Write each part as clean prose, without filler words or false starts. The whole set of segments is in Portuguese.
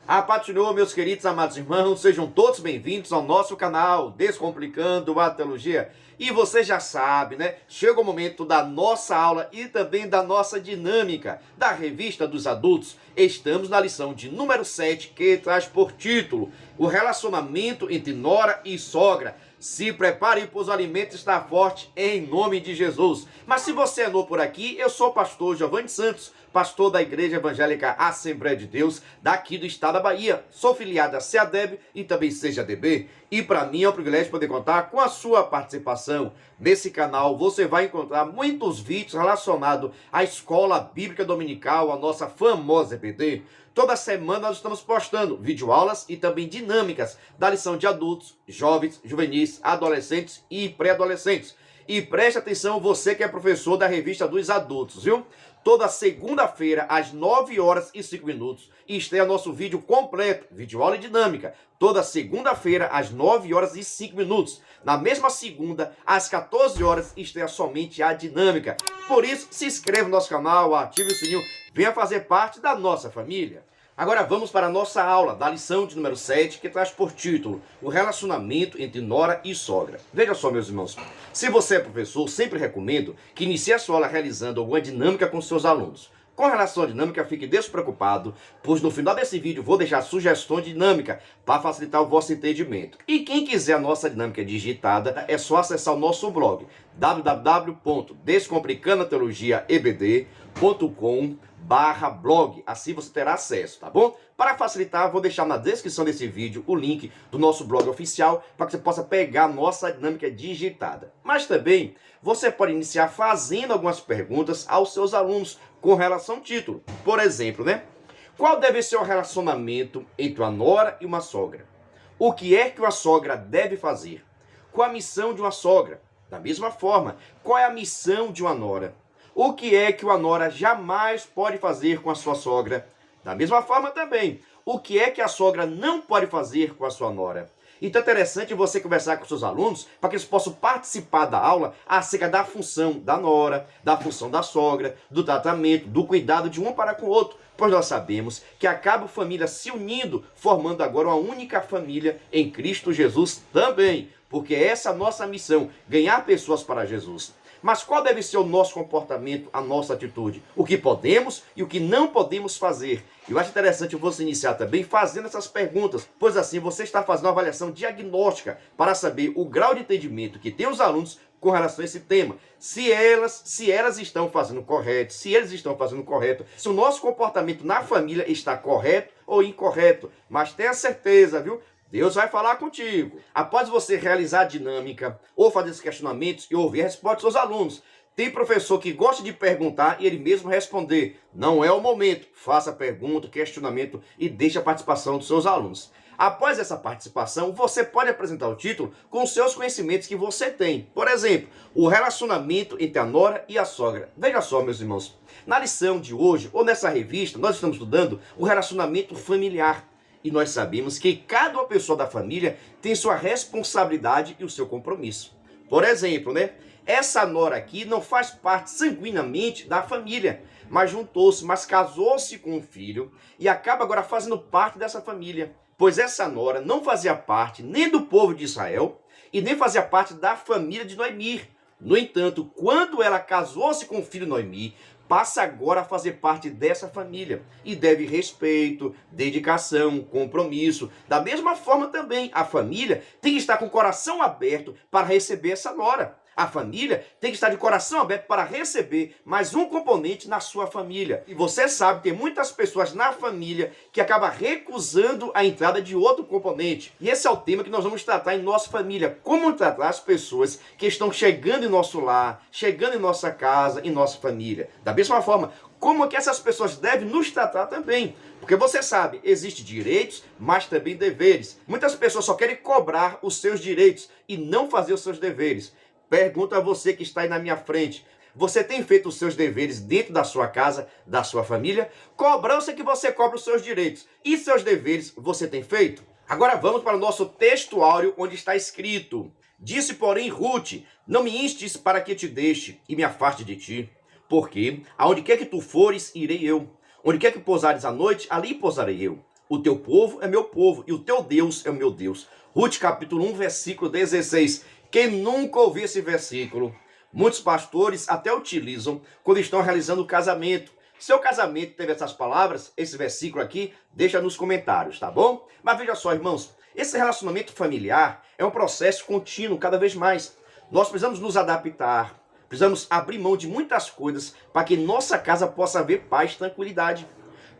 A paz do Senhor, meus queridos amados irmãos, sejam todos bem-vindos ao nosso canal Descomplicando a Teologia. E você já sabe, né? Chega o momento da nossa aula e também da nossa dinâmica da Revista dos Adultos. Estamos na lição de número 7, que traz por título o relacionamento entre nora e sogra. Se prepare, pois o alimento está forte em nome de Jesus. Mas se você é novo por aqui, eu sou o pastor Giovanni Santos, pastor da Igreja Evangélica Assembleia de Deus, daqui do estado da Bahia. Sou filiado a CEADEB e também CEADB. E para mim é um privilégio poder contar com a sua participação. Nesse canal você vai encontrar muitos vídeos relacionados à Escola Bíblica Dominical, a nossa famosa EBD. Toda semana nós estamos postando videoaulas e também dinâmicas da lição de adultos, jovens, juvenis, adolescentes e pré-adolescentes. E preste atenção, você que é professor da Revista dos Adultos, viu? Toda segunda-feira, às 9h05, estreia nosso vídeo completo, videoaula e dinâmica. Toda segunda-feira, às 9h05. Na mesma segunda, às 14h, estreia somente a dinâmica. Por isso, se inscreva no nosso canal, ative o sininho, venha fazer parte da nossa família. Agora vamos para a nossa aula da lição de número 7, que traz por título o relacionamento entre nora e sogra. Veja só, meus irmãos, se você é professor, sempre recomendo que inicie a sua aula realizando alguma dinâmica com seus alunos. Com relação à dinâmica, fique despreocupado, pois no final desse vídeo vou deixar sugestões de dinâmica para facilitar o vosso entendimento. E quem quiser a nossa dinâmica digitada, é só acessar o nosso blog www.descomplicandoteologiaebd.com/blog. Assim você terá acesso, tá bom? Para facilitar, vou deixar na descrição desse vídeo o link do nosso blog oficial para que você possa pegar a nossa dinâmica digitada. Mas também você pode iniciar fazendo algumas perguntas aos seus alunos com relação ao título. Por exemplo, né? Qual deve ser o relacionamento entre uma nora e uma sogra? O que é que uma sogra deve fazer? Qual a missão de uma sogra? Da mesma forma, qual é a missão de uma nora? O que é que uma nora jamais pode fazer com a sua sogra? Da mesma forma também, o que é que a sogra não pode fazer com a sua nora? Então é interessante você conversar com seus alunos para que eles possam participar da aula acerca da função da nora, da função da sogra, do tratamento, do cuidado de um para com o outro. Pois nós sabemos que acaba a família se unindo, formando agora uma única família em Cristo Jesus também. Porque essa é a nossa missão, ganhar pessoas para Jesus. Mas qual deve ser o nosso comportamento, a nossa atitude? O que podemos e o que não podemos fazer? Eu acho interessante você iniciar também fazendo essas perguntas, pois assim você está fazendo uma avaliação diagnóstica para saber o grau de entendimento que tem os alunos com relação a esse tema. Se elas estão fazendo correto, se eles estão fazendo correto, se o nosso comportamento na família está correto ou incorreto. Mas tenha certeza, viu? Deus vai falar contigo. Após você realizar a dinâmica ou fazer esses questionamentos e ouvir a resposta dos seus alunos, tem professor que gosta de perguntar e ele mesmo responder. Não é o momento. Faça a pergunta, questionamento e deixe a participação dos seus alunos. Após essa participação, você pode apresentar o título com os seus conhecimentos que você tem. Por exemplo, o relacionamento entre a nora e a sogra. Veja só, meus irmãos, na lição de hoje, ou nessa revista, nós estamos estudando o relacionamento familiar. E nós sabemos que cada pessoa da família tem sua responsabilidade e o seu compromisso. Por exemplo, né? Essa nora aqui não faz parte sanguinamente da família, mas juntou-se, mas casou-se com um filho e acaba agora fazendo parte dessa família. Pois essa nora não fazia parte nem do povo de Israel e nem fazia parte da família de Noemi. No entanto, quando ela casou-se com o filho Noemi, passa agora a fazer parte dessa família e deve respeito, dedicação, compromisso. Da mesma forma também, a família tem que estar com o coração aberto para receber essa nora. A família tem que estar de coração aberto para receber mais um componente na sua família. E você sabe, tem muitas pessoas na família que acabam recusando a entrada de outro componente. E esse é o tema que nós vamos tratar em nossa família. Como tratar as pessoas que estão chegando em nosso lar, chegando em nossa casa, em nossa família. Da mesma forma, como que essas pessoas devem nos tratar também. Porque você sabe, existem direitos, mas também deveres. Muitas pessoas só querem cobrar os seus direitos e não fazer os seus deveres. Pergunto a você que está aí na minha frente. Você tem feito os seus deveres dentro da sua casa, da sua família? Cobrança que você cobra os seus direitos. E seus deveres você tem feito? Agora vamos para o nosso texto áureo, onde está escrito: Disse, porém, Ruth, não me instes para que te deixe e me afaste de ti. Porque aonde quer que tu fores, irei eu. Onde quer que pousares à noite, ali pousarei eu. o teu povo é meu povo e o teu Deus é o meu Deus. Ruth capítulo 1, versículo 16. Quem nunca ouviu esse versículo? Muitos pastores até utilizam quando estão realizando o casamento. Seu casamento teve essas palavras, esse versículo aqui, deixa nos comentários, tá bom? Mas veja só, irmãos, esse relacionamento familiar é um processo contínuo cada vez mais. Nós precisamos nos adaptar, precisamos abrir mão de muitas coisas para que nossa casa possa haver paz e tranquilidade.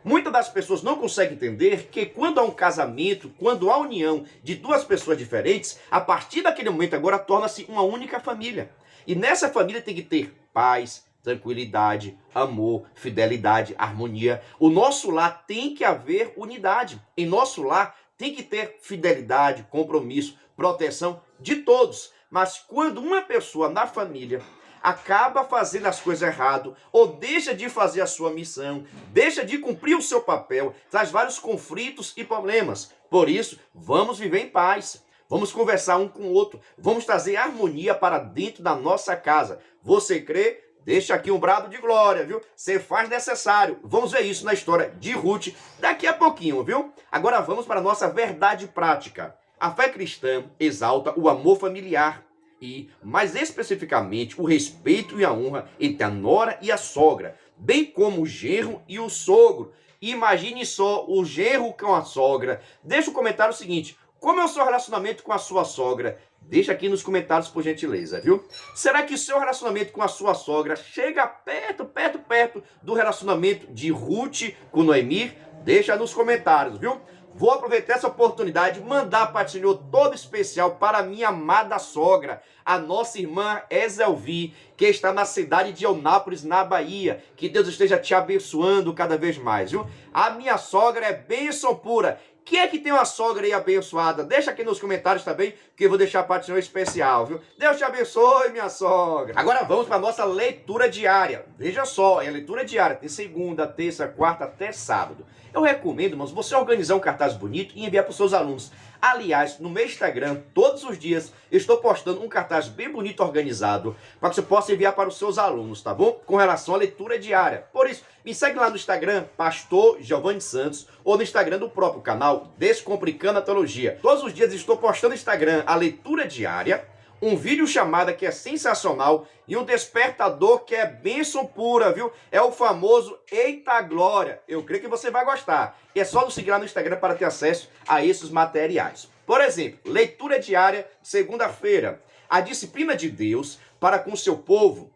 Muitas das pessoas não conseguem entender que quando há um casamento, quando há união de duas pessoas diferentes, a partir daquele momento agora torna-se uma única família. E nessa família tem que ter paz, tranquilidade, amor, fidelidade, harmonia. O nosso lar tem que haver unidade. Em nosso lar tem que ter fidelidade, compromisso, proteção de todos. Mas quando uma pessoa na família acaba fazendo as coisas errado, ou deixa de fazer a sua missão, deixa de cumprir o seu papel, traz vários conflitos e problemas. Por isso, vamos viver em paz. Vamos conversar um com o outro. Vamos trazer harmonia para dentro da nossa casa. Você crê? Deixa aqui um brado de glória, viu? Você faz necessário. Vamos ver isso na história de Ruth daqui a pouquinho, viu? Agora vamos para a nossa verdade prática. A fé cristã exalta o amor familiar e, mais especificamente, o respeito e a honra entre a nora e a sogra, bem como o genro e o sogro. Imagine só o genro com a sogra. Deixa o comentário seguinte: como é o seu relacionamento com a sua sogra? Deixa aqui nos comentários, por gentileza, viu? Será que o seu relacionamento com a sua sogra chega perto do relacionamento de Ruth com Noemi? Deixa nos comentários, viu? Vou aproveitar essa oportunidade e mandar para o Senhor todo especial para a minha amada sogra, a nossa irmã Ezelvi, que está na cidade de Eunápolis, na Bahia. Que Deus esteja te abençoando cada vez mais, viu? A minha sogra é bênção pura. Quem é que tem uma sogra aí abençoada? Deixa aqui nos comentários também, que eu vou deixar para o Senhor especial, viu? Deus te abençoe, minha sogra. Agora vamos para a nossa leitura diária. Veja só, é a leitura diária, tem segunda, terça, quarta até sábado. Eu recomendo, irmãos, você organizar um cartaz bonito e enviar para os seus alunos. Aliás, no meu Instagram, todos os dias, eu estou postando um cartaz bem bonito organizado para que você possa enviar para os seus alunos, tá bom? Com relação à leitura diária. Por isso, me segue lá no Instagram, Pastor Giovanni Santos, ou no Instagram do próprio canal, Descomplicando a Teologia. Todos os dias estou postando no Instagram a leitura diária, um vídeo chamada que é sensacional e um despertador que é bênção pura, viu? É o famoso Eita Glória. Eu creio que você vai gostar. E é só nos seguir lá no Instagram para ter acesso a esses materiais. Por exemplo, leitura diária, segunda-feira. A disciplina de Deus para com o seu povo.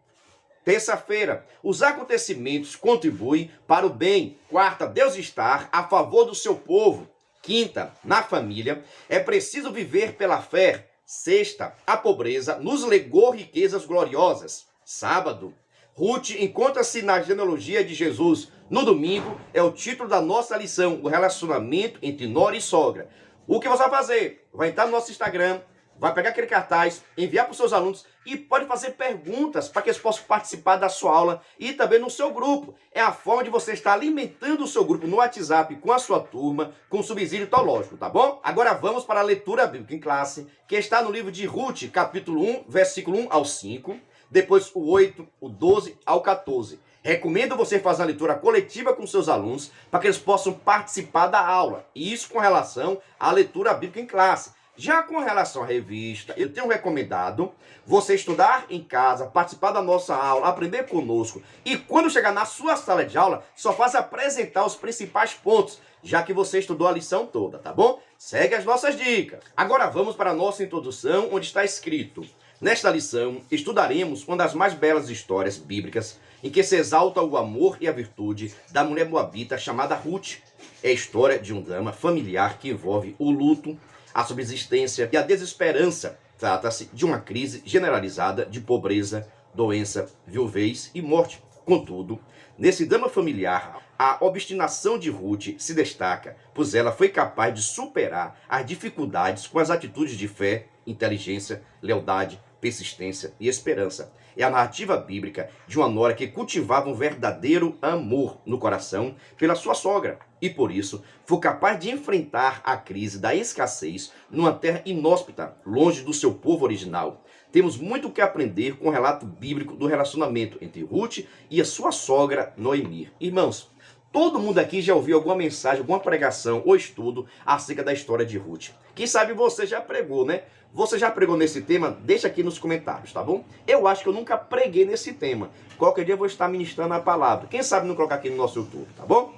Terça-feira, os acontecimentos contribuem para o bem. Quarta, Deus estar a favor do seu povo. Quinta, na família, é preciso viver pela fé. Sexta, a pobreza nos legou riquezas gloriosas. Sábado, Ruth encontra-se na genealogia de Jesus. No domingo, é o título da nossa lição, o relacionamento entre nora e sogra. O que você vai fazer? Vai entrar no nosso Instagram, vai pegar aquele cartaz, enviar para os seus alunos e pode fazer perguntas para que eles possam participar da sua aula e também no seu grupo. É a forma de você estar alimentando o seu grupo no WhatsApp com a sua turma, com subsídio teológico, tá bom? Agora vamos para a leitura bíblica em classe, que está no livro de Ruth, capítulo 1, versículo 1 ao 5, depois o 8, o 12 ao 14. Recomendo você fazer a leitura coletiva com seus alunos para que eles possam participar da aula. Isso com relação à leitura bíblica em classe. Já com relação à revista, eu tenho recomendado você estudar em casa, participar da nossa aula, aprender conosco. E quando chegar na sua sala de aula, só faça apresentar os principais pontos, já que você estudou a lição toda, tá bom? Segue as nossas dicas. Agora vamos para a nossa introdução, onde está escrito: nesta lição, estudaremos uma das mais belas histórias bíblicas em que se exalta o amor e a virtude da mulher moabita chamada Ruth. É a história de um drama familiar que envolve o luto, a subsistência e a desesperança. Trata-se de uma crise generalizada de pobreza, doença, viuvez e morte. Contudo, nesse drama familiar, a obstinação de Ruth se destaca, pois ela foi capaz de superar as dificuldades com as atitudes de fé, inteligência, lealdade, persistência e esperança. É a narrativa bíblica de uma nora que cultivava um verdadeiro amor no coração pela sua sogra e, por isso, foi capaz de enfrentar a crise da escassez numa terra inóspita, longe do seu povo original. Temos muito o que aprender com o relato bíblico do relacionamento entre Ruth e a sua sogra Noemi. Irmãos, Todo mundo aqui já ouviu alguma mensagem, alguma pregação ou estudo acerca da história de Ruth. Quem sabe você já pregou, né? Você já pregou nesse tema? Deixa aqui nos comentários, tá bom? Eu acho que eu nunca preguei nesse tema. Qualquer dia eu vou estar ministrando a palavra. Quem sabe não colocar aqui no nosso YouTube, tá bom?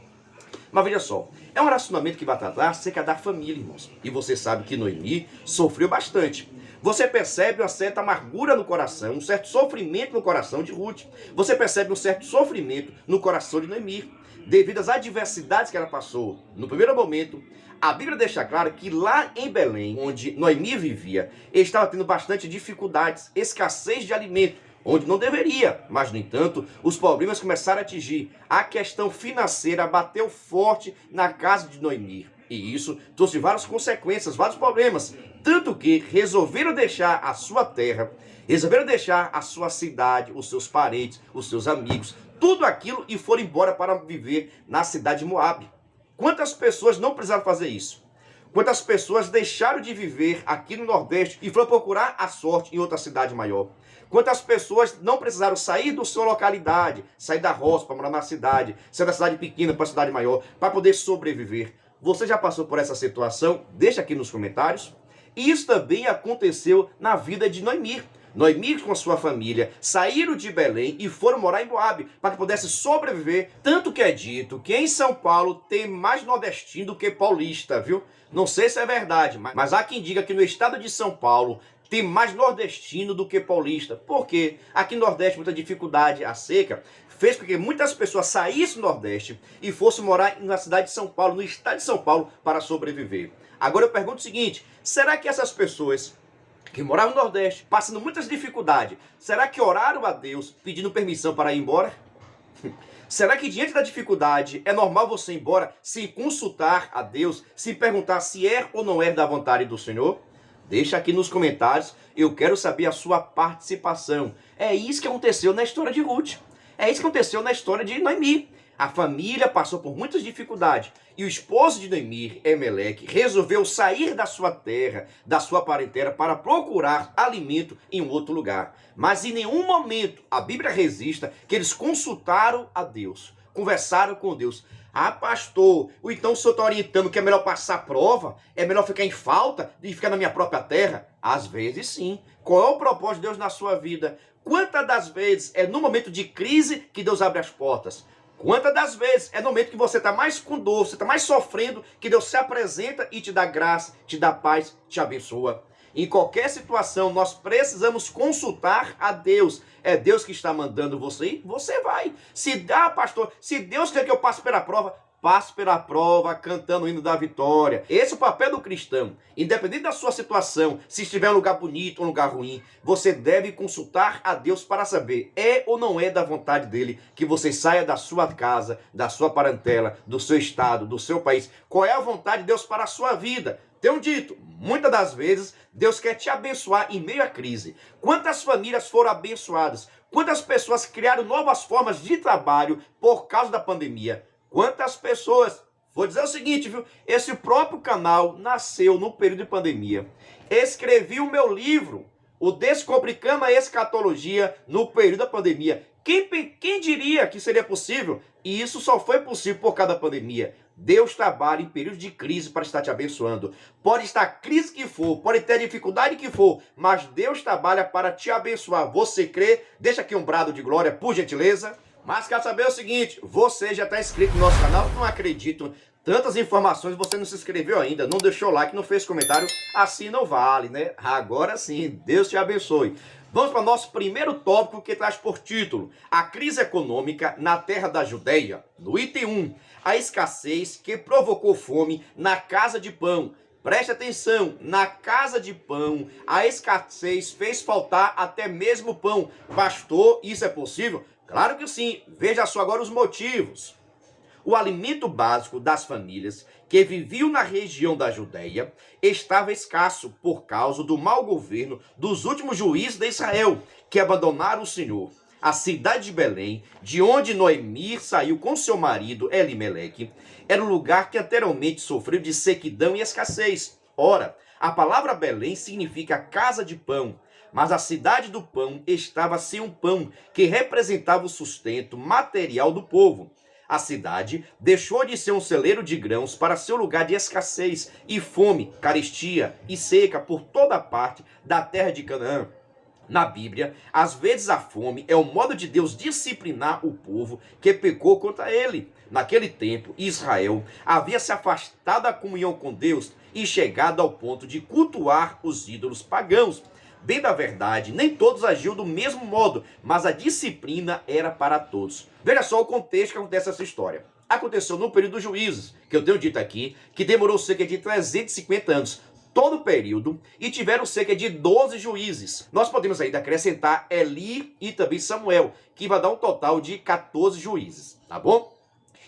Mas veja só, é um relacionamento que vai tratar acerca da família, irmãos. E você sabe que Noemi sofreu bastante. Você percebe uma certa amargura no coração, um certo sofrimento no coração de Ruth. Você percebe um certo sofrimento no coração de Noemi, devido às adversidades que ela passou. No primeiro momento, a Bíblia deixa claro que lá em Belém, onde Noemi vivia, estava tendo bastante dificuldades, escassez de alimento, onde não deveria. Mas, no entanto, os problemas começaram a atingir. A questão financeira bateu forte na casa de Noemi. E isso trouxe várias consequências, vários problemas. Tanto que resolveram deixar a sua terra, resolveram deixar a sua cidade, os seus parentes, os seus amigos, tudo aquilo e foram embora para viver na cidade de Moabe. Quantas pessoas não precisaram fazer isso? Quantas pessoas deixaram de viver aqui no Nordeste e foram procurar a sorte em outra cidade maior? Quantas pessoas não precisaram sair da sua localidade, sair da roça para morar na cidade, sair da cidade pequena para a cidade maior, para poder sobreviver? Você já passou por essa situação? Deixa aqui nos comentários. E isso também aconteceu na vida de Noemi. Noemi com a sua família saíram de Belém e foram morar em Moabe para que pudesse sobreviver. Tanto que é dito que em São Paulo tem mais nordestino do que paulista, viu? Não sei se é verdade, mas há quem diga que no estado de São Paulo tem mais nordestino do que paulista. Por quê? Aqui no Nordeste, muita dificuldade, a seca, fez com que muitas pessoas saíssem do Nordeste e fossem morar na cidade de São Paulo, no estado de São Paulo, para sobreviver. Agora eu pergunto o seguinte, será que essas pessoas que moravam no Nordeste, passando muitas dificuldades, será que oraram a Deus pedindo permissão para ir embora? Será que diante da dificuldade é normal você ir embora sem consultar a Deus, sem perguntar se é ou não é da vontade do Senhor? Deixa aqui nos comentários, eu quero saber a sua participação. É isso que aconteceu na história de Ruth. É isso que aconteceu na história de Noemi. A família passou por muitas dificuldades e o esposo de Noemi, Emelec, resolveu sair da sua terra, da sua parentela, para procurar alimento em um outro lugar. Mas em nenhum momento a Bíblia registra que eles consultaram a Deus, conversaram com Deus. Ah, pastor, ou então o senhor está orientando que é melhor passar prova? É melhor ficar em falta de ficar na minha própria terra? Às vezes sim. Qual é o propósito de Deus na sua vida? Quantas das vezes é no momento de crise que Deus abre as portas? Quantas das vezes é no momento que você está mais com dor, você está mais sofrendo, que Deus se apresenta e te dá graça, te dá paz, te abençoa? Em qualquer situação, nós precisamos consultar a Deus. É Deus que está mandando você ir, você vai. Pastor, se Deus quer que eu passe pela prova, passe pela prova cantando o hino da vitória. Esse é o papel do cristão. Independente da sua situação, se estiver em um lugar bonito ou um lugar ruim, você deve consultar a Deus para saber, é ou não é da vontade dele que você saia da sua casa, da sua parentela, do seu estado, do seu país. Qual é a vontade de Deus para a sua vida? Tenho dito, muitas das vezes, Deus quer te abençoar em meio à crise. Quantas famílias foram abençoadas? Quantas pessoas criaram novas formas de trabalho por causa da pandemia? Quantas pessoas? Vou dizer o seguinte, viu? Esse próprio canal nasceu no período de pandemia. Escrevi o meu livro, o Descomplicando a Escatologia, no período da pandemia. Quem diria que seria possível? E isso só foi possível por causa da pandemia. Deus trabalha em períodos de crise para estar te abençoando. Pode estar a crise que for, pode ter a dificuldade que for, mas Deus trabalha para te abençoar. Você crê? Deixa aqui um brado de glória, por gentileza. Mas quero saber o seguinte, você já está inscrito no nosso canal? Não acredito. Tantas informações, você não se inscreveu ainda, não deixou like, não fez comentário, assim não vale, né? Agora sim, Deus te abençoe. Vamos para o nosso primeiro tópico que traz por título: a crise econômica na terra da Judeia. No item 1, a escassez que provocou fome na casa de pão. Preste atenção, na casa de pão, a escassez fez faltar até mesmo pão. Pastor, isso é possível? Claro que sim, veja só agora os motivos. O alimento básico das famílias que viviam na região da Judeia estava escasso por causa do mau governo dos últimos juízes de Israel, que abandonaram o Senhor. A cidade de Belém, de onde Noemi saiu com seu marido Elimeleque, era um lugar que anteriormente sofreu de sequidão e escassez. Ora, a palavra Belém significa casa de pão, mas a cidade do pão estava sem um pão que representava o sustento material do povo. A cidade deixou de ser um celeiro de grãos para ser um lugar de escassez e fome, carestia e seca por toda parte da terra de Canaã. Na Bíblia, às vezes a fome é o modo de Deus disciplinar o povo que pecou contra ele. Naquele tempo, Israel havia se afastado da comunhão com Deus e chegado ao ponto de cultuar os ídolos pagãos. Bem da verdade, nem todos agiam do mesmo modo, mas a disciplina era para todos. Veja só o contexto que acontece essa história. Aconteceu no período dos juízes, que eu tenho dito aqui, que demorou cerca de 350 anos, todo o período, e tiveram cerca de 12 juízes. Nós podemos ainda acrescentar Eli e também Samuel, que vai dar um total de 14 juízes, tá bom?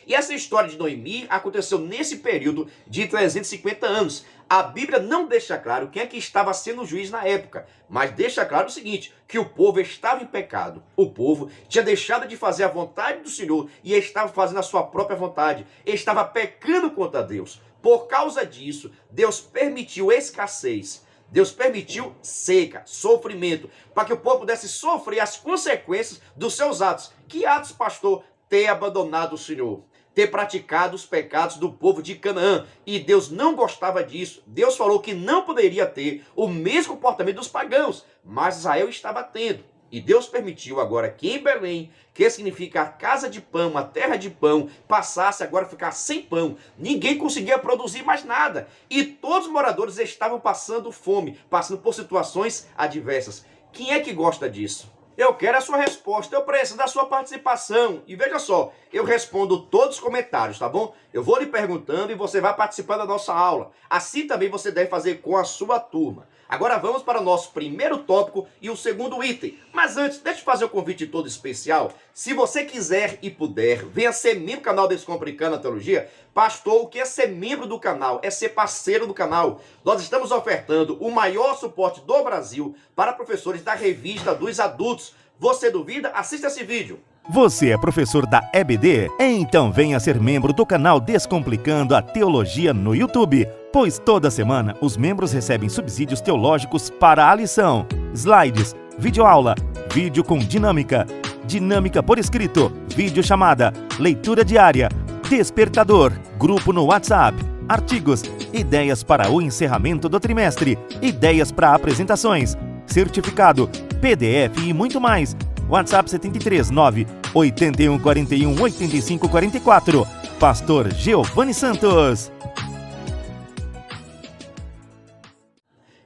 E essa história de Noemi aconteceu nesse período de 350 anos. A Bíblia não deixa claro quem é que estava sendo juiz na época, mas deixa claro o seguinte, que o povo estava em pecado. O povo tinha deixado de fazer a vontade do Senhor e estava fazendo a sua própria vontade. Estava pecando contra Deus. Por causa disso, Deus permitiu escassez. Deus permitiu seca, sofrimento, para que o povo pudesse sofrer as consequências dos seus atos. Que atos, pastor? Ter abandonado o Senhor, ter praticado os pecados do povo de Canaã. E Deus não gostava disso. Deus falou que não poderia ter o mesmo comportamento dos pagãos, mas Israel estava tendo. E Deus permitiu agora que em Belém, que significa a casa de pão, a terra de pão, passasse agora a ficar sem pão. Ninguém conseguia produzir mais nada. E todos os moradores estavam passando fome, passando por situações adversas. Quem é que gosta disso? Eu quero a sua resposta, eu preciso da sua participação. E veja só, eu respondo todos os comentários, tá bom? Eu vou lhe perguntando e você vai participar da nossa aula. Assim também você deve fazer com a sua turma. Agora vamos para o nosso primeiro tópico e o segundo item. Mas antes, deixa eu fazer um convite todo especial. Se você quiser e puder, venha ser membro do canal Descomplicando a Teologia. Pastor, o que é ser membro do canal? É ser parceiro do canal. Nós estamos ofertando o maior suporte do Brasil para professores da Revista dos Adultos. Você duvida? Assista esse vídeo. Você é professor da EBD? Então venha ser membro do canal Descomplicando a Teologia no YouTube, pois toda semana os membros recebem subsídios teológicos para a lição, slides, videoaula, vídeo com dinâmica, dinâmica por escrito, videochamada, leitura diária, despertador, grupo no WhatsApp, artigos, ideias para o encerramento do trimestre, ideias para apresentações, certificado, PDF e muito mais. WhatsApp 73 9 81 41 85 44. Pastor Giovanni Santos.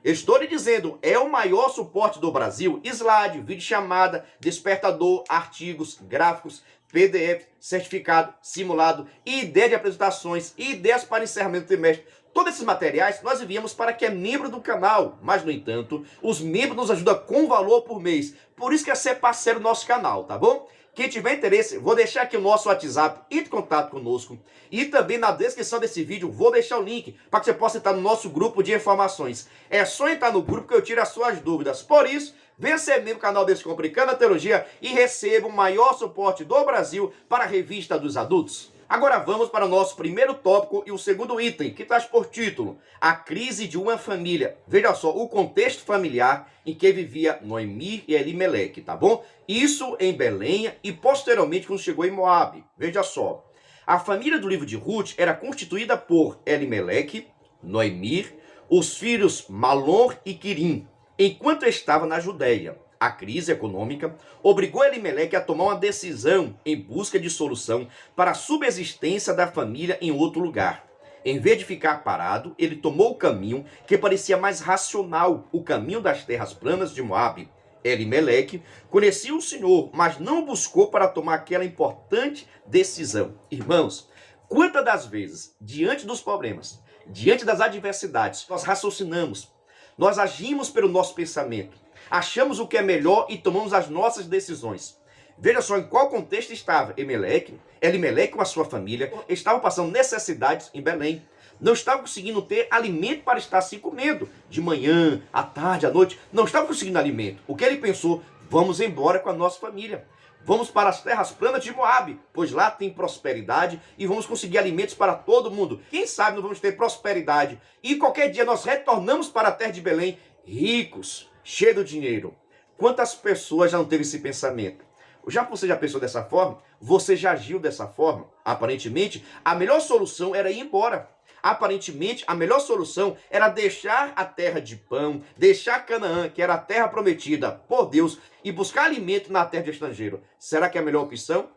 Estou lhe dizendo, é o maior suporte do Brasil. Slide, videochamada, despertador, artigos, gráficos, PDF, certificado, simulado, ideia de apresentações, ideias para encerramento do trimestre. Todos esses materiais nós enviamos para quem é membro do canal, mas, no entanto, os membros nos ajudam com valor por mês. Por isso que é ser parceiro do nosso canal, tá bom? Quem tiver interesse, vou deixar aqui o nosso WhatsApp, entre em contato conosco. E também na descrição desse vídeo vou deixar o link para que você possa entrar no nosso grupo de informações. É só entrar no grupo que eu tiro as suas dúvidas. Por isso, venha ser membro do canal Descomplicando a Teologia e receba o maior suporte do Brasil para a Revista dos Adultos. Agora vamos para o nosso primeiro tópico e o segundo item, que traz por título A Crise de uma Família. Veja só, o contexto familiar em que vivia Noemi e Elimeleque, tá bom? Isso em Belém e posteriormente quando chegou em Moabe. Veja só, a família do livro de Ruth era constituída por Elimeleque, Noemi, os filhos Malom e Quirim, enquanto estava na Judéia. A crise econômica obrigou Elimeleque a tomar uma decisão em busca de solução para a subsistência da família em outro lugar. Em vez de ficar parado, ele tomou o caminho que parecia mais racional, o caminho das terras planas de Moabe. Elimeleque conhecia o Senhor, mas não buscou para tomar aquela importante decisão. Irmãos, quantas das vezes, diante dos problemas, diante das adversidades, nós raciocinamos, nós agimos pelo nosso pensamento, achamos o que é melhor e tomamos as nossas decisões. Veja só em qual contexto estava Elimeleque com a sua família, estavam passando necessidades em Belém. Não estavam conseguindo ter alimento para estar se comendo. De manhã, à tarde, à noite, não estavam conseguindo alimento. O que ele pensou? Vamos embora com a nossa família. Vamos para as terras planas de Moabe, pois lá tem prosperidade e vamos conseguir alimentos para todo mundo. Quem sabe não vamos ter prosperidade e qualquer dia nós retornamos para a terra de Belém ricos, cheio de dinheiro. Quantas pessoas já não teve esse pensamento? você já pensou dessa forma? Você já agiu dessa forma? Aparentemente, a melhor solução era ir embora. Aparentemente, a melhor solução era deixar a terra de pão, deixar Canaã, que era a terra prometida por Deus, e buscar alimento na terra de estrangeiro. Será que é a melhor opção?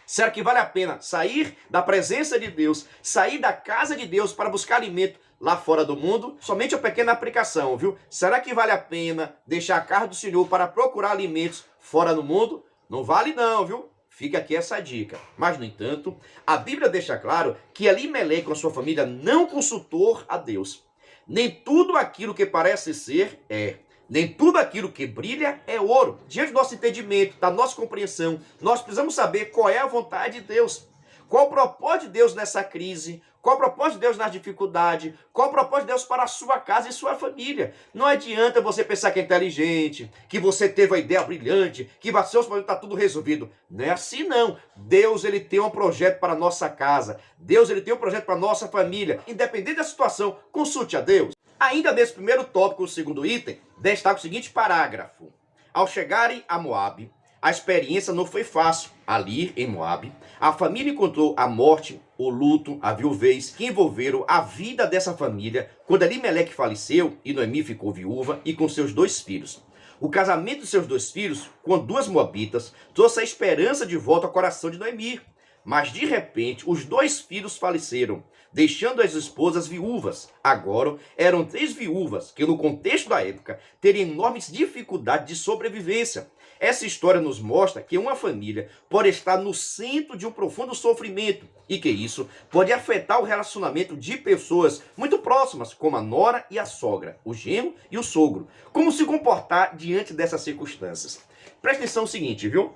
Será que vale a pena sair da presença de Deus, sair da casa de Deus para buscar alimento lá fora do mundo? Somente uma pequena aplicação, viu? Será que vale a pena deixar a casa do Senhor para procurar alimentos fora do mundo? Não vale não, viu? Fica aqui essa dica. Mas, no entanto, a Bíblia deixa claro que Elimeleque com a sua família não consultou a Deus. Nem tudo aquilo que parece ser é. Nem tudo aquilo que brilha é ouro. Diante do nosso entendimento, da nossa compreensão, nós precisamos saber qual é a vontade de Deus. Qual o propósito de Deus nessa crise? Qual o propósito de Deus na dificuldade? Qual o propósito de Deus para a sua casa e sua família? Não adianta você pensar que é inteligente, que você teve uma ideia brilhante, que seus problemas está tudo resolvido. Não é assim não. Deus ele tem um projeto para a nossa casa. Deus ele tem um projeto para a nossa família. Independente da situação, consulte a Deus. Ainda nesse primeiro tópico, o segundo item, destaca o seguinte parágrafo. Ao chegarem a Moabe, a experiência não foi fácil. Ali, em Moabe, a família encontrou a morte, o luto, a viuvez que envolveram a vida dessa família quando Elimeleque faleceu e Noemi ficou viúva e com seus 2 filhos. O casamento de seus 2 filhos com 2 moabitas trouxe a esperança de volta ao coração de Noemi. Mas, de repente, os 2 filhos faleceram, deixando as esposas viúvas. Agora, eram 3 viúvas que, no contexto da época, teriam enormes dificuldades de sobrevivência. Essa história nos mostra que uma família pode estar no centro de um profundo sofrimento e que isso pode afetar o relacionamento de pessoas muito próximas, como a nora e a sogra, o genro e o sogro. Como se comportar diante dessas circunstâncias? Preste atenção no seguinte, viu?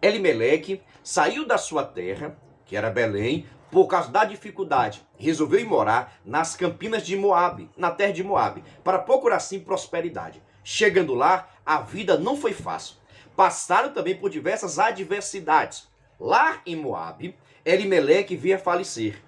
Elimeleque saiu da sua terra, que era Belém, por causa da dificuldade. Resolveu ir morar nas campinas de Moabe, na terra de Moabe, para procurar sim prosperidade. Chegando lá, a vida não foi fácil. Passaram também por diversas adversidades. Lá em Moabe, Elimeleque veio a falecer.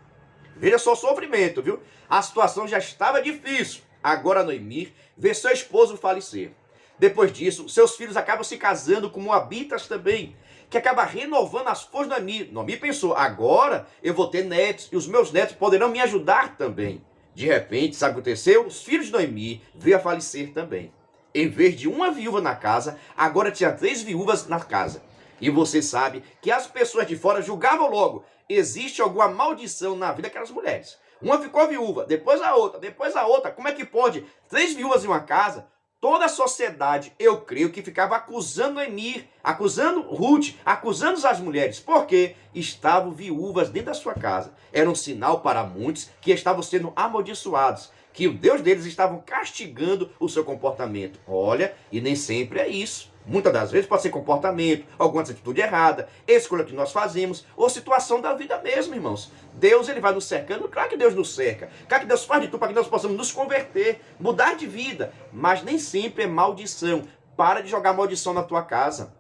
Veja só o sofrimento, viu? A situação já estava difícil. Agora Noemi vê seu esposo falecer. Depois disso, seus filhos acabam se casando com moabitas também, que acaba renovando as forças de Noemi. Noemi pensou, agora eu vou ter netos e os meus netos poderão me ajudar também. De repente, sabe o que aconteceu? Os filhos de Noemi veio a falecer também. Em vez de uma viúva na casa, agora tinha 3 viúvas na casa. E você sabe que as pessoas de fora julgavam logo. Existe alguma maldição na vida daquelas mulheres. Uma ficou viúva, depois a outra, depois a outra. Como é que pode? 3 viúvas em uma casa? Toda a sociedade, eu creio que ficava acusando Noemi, acusando Ruth, acusando as mulheres. Porque estavam viúvas dentro da sua casa. Era um sinal para muitos que estavam sendo amaldiçoados, que o Deus deles estavam castigando o seu comportamento. Olha, e nem sempre é isso. Muitas das vezes pode ser comportamento, alguma atitude errada, escolha que nós fazemos, ou situação da vida mesmo, irmãos. Deus ele vai nos cercando, claro que Deus nos cerca, claro que Deus faz de tudo para que nós possamos nos converter, mudar de vida, mas nem sempre é maldição. Para de jogar maldição na tua casa.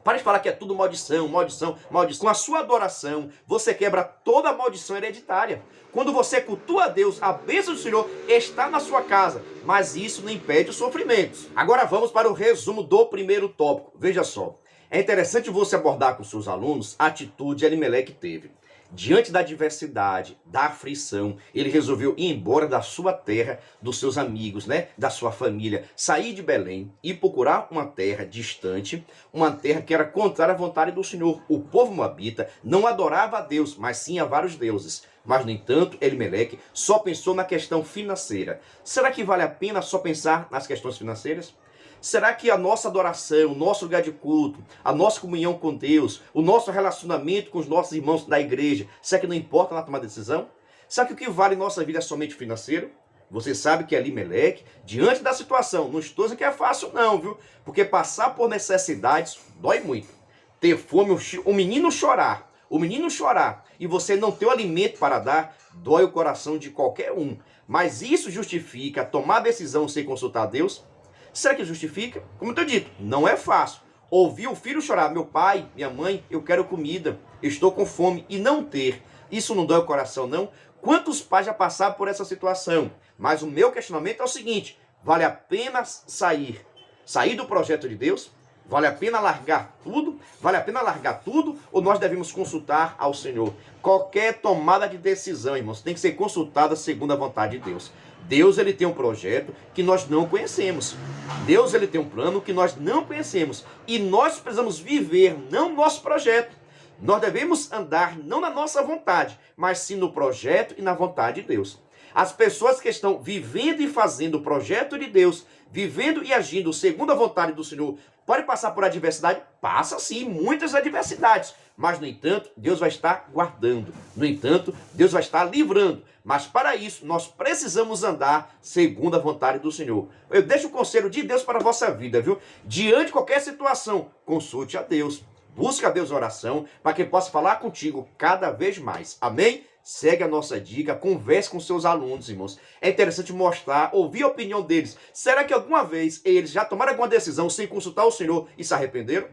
Para de falar que é tudo maldição, maldição, maldição. Com a sua adoração, você quebra toda a maldição hereditária. Quando você cultua a Deus, a bênção do Senhor está na sua casa. Mas isso não impede os sofrimentos. Agora vamos para o resumo do primeiro tópico. Veja só. É interessante você abordar com seus alunos a atitude que Elimeleque teve. Diante da adversidade, da aflição, ele resolveu ir embora da sua terra, dos seus amigos, da sua família, sair de Belém e procurar uma terra distante, uma terra que era contrária à vontade do Senhor. O povo moabita não adorava a Deus, mas sim a vários deuses. Mas, no entanto, Elimeleque só pensou na questão financeira. Será que vale a pena só pensar nas questões financeiras? Será que a nossa adoração, o nosso lugar de culto, a nossa comunhão com Deus, o nosso relacionamento com os nossos irmãos da igreja, será que não importa na tomada de decisão? Será que o que vale em nossa vida é somente financeiro? Você sabe que Elimeleque, diante da situação, não estou dizendo que é fácil não, viu? Porque passar por necessidades dói muito. Ter fome, o menino chorar e você não ter o alimento para dar, dói o coração de qualquer um. Mas isso justifica tomar decisão sem consultar a Deus? Será que justifica? Como eu tenho dito, não é fácil. Ouvir o filho chorar, meu pai, minha mãe, eu quero comida, estou com fome, e não ter. Isso não dói o coração, não? Quantos pais já passaram por essa situação? Mas o meu questionamento é o seguinte, vale a pena sair do projeto de Deus? Vale a pena largar tudo? Vale a pena largar tudo ou nós devemos consultar ao Senhor? Qualquer tomada de decisão, irmãos, tem que ser consultada segundo a vontade de Deus. Deus, ele tem um projeto que nós não conhecemos. Deus, ele tem um plano que nós não conhecemos. E nós precisamos viver não nosso projeto. Nós devemos andar não na nossa vontade, mas sim no projeto e na vontade de Deus. As pessoas que estão vivendo e fazendo o projeto de Deus, vivendo e agindo segundo a vontade do Senhor, pode passar por adversidade? Passa sim, muitas adversidades. Mas, no entanto, Deus vai estar guardando. No entanto, Deus vai estar livrando. Mas, para isso, nós precisamos andar segundo a vontade do Senhor. Eu deixo o conselho de Deus para a vossa vida, viu? Diante de qualquer situação, consulte a Deus. Busque a Deus oração, para que Ele possa falar contigo cada vez mais. Amém? Segue a nossa dica, converse com seus alunos, irmãos. É interessante mostrar, ouvir a opinião deles. Será que alguma vez eles já tomaram alguma decisão sem consultar o Senhor e se arrependeram?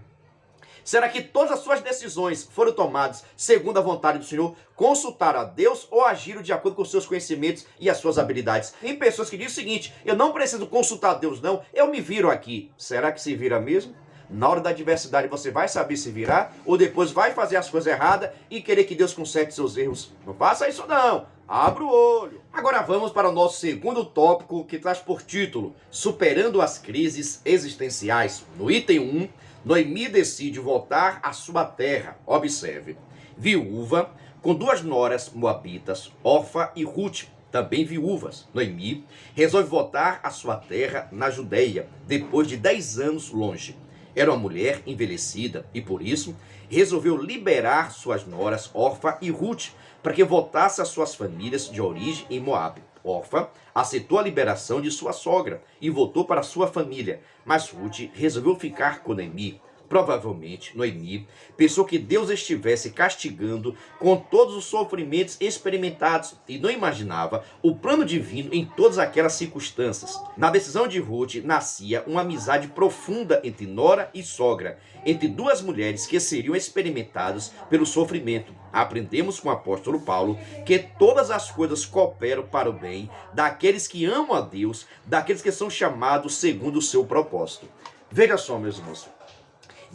Será que todas as suas decisões foram tomadas segundo a vontade do Senhor? Consultaram a Deus ou agiram de acordo com os seus conhecimentos e as suas habilidades? Tem pessoas que dizem o seguinte: eu não preciso consultar a Deus não, eu me viro aqui. Será que se vira mesmo? Na hora da adversidade você vai saber se virar ou depois vai fazer as coisas erradas e querer que Deus conserte seus erros? Não faça isso não, abra o olho. Agora vamos para o nosso segundo tópico, que traz por título Superando as crises existenciais. No item 1, Noemi decide voltar à sua terra. Observe, viúva, com 2 noras moabitas, Orfa e Ruth, também viúvas. Noemi resolve voltar à sua terra na Judeia, depois de 10 anos longe. Era uma mulher envelhecida e, por isso, resolveu liberar suas noras, Orfa e Ruth, para que voltassem às suas famílias de origem em Moabe. Orfa aceitou a liberação de sua sogra e voltou para sua família, mas Ruth resolveu ficar com Noemi. Provavelmente, Noemi pensou que Deus estivesse castigando com todos os sofrimentos experimentados e não imaginava o plano divino em todas aquelas circunstâncias. Na decisão de Ruth nascia uma amizade profunda entre nora e sogra, entre 2 mulheres que seriam experimentadas pelo sofrimento. Aprendemos com o apóstolo Paulo que todas as coisas cooperam para o bem daqueles que amam a Deus, daqueles que são chamados segundo o seu propósito. Veja só, meus irmãos.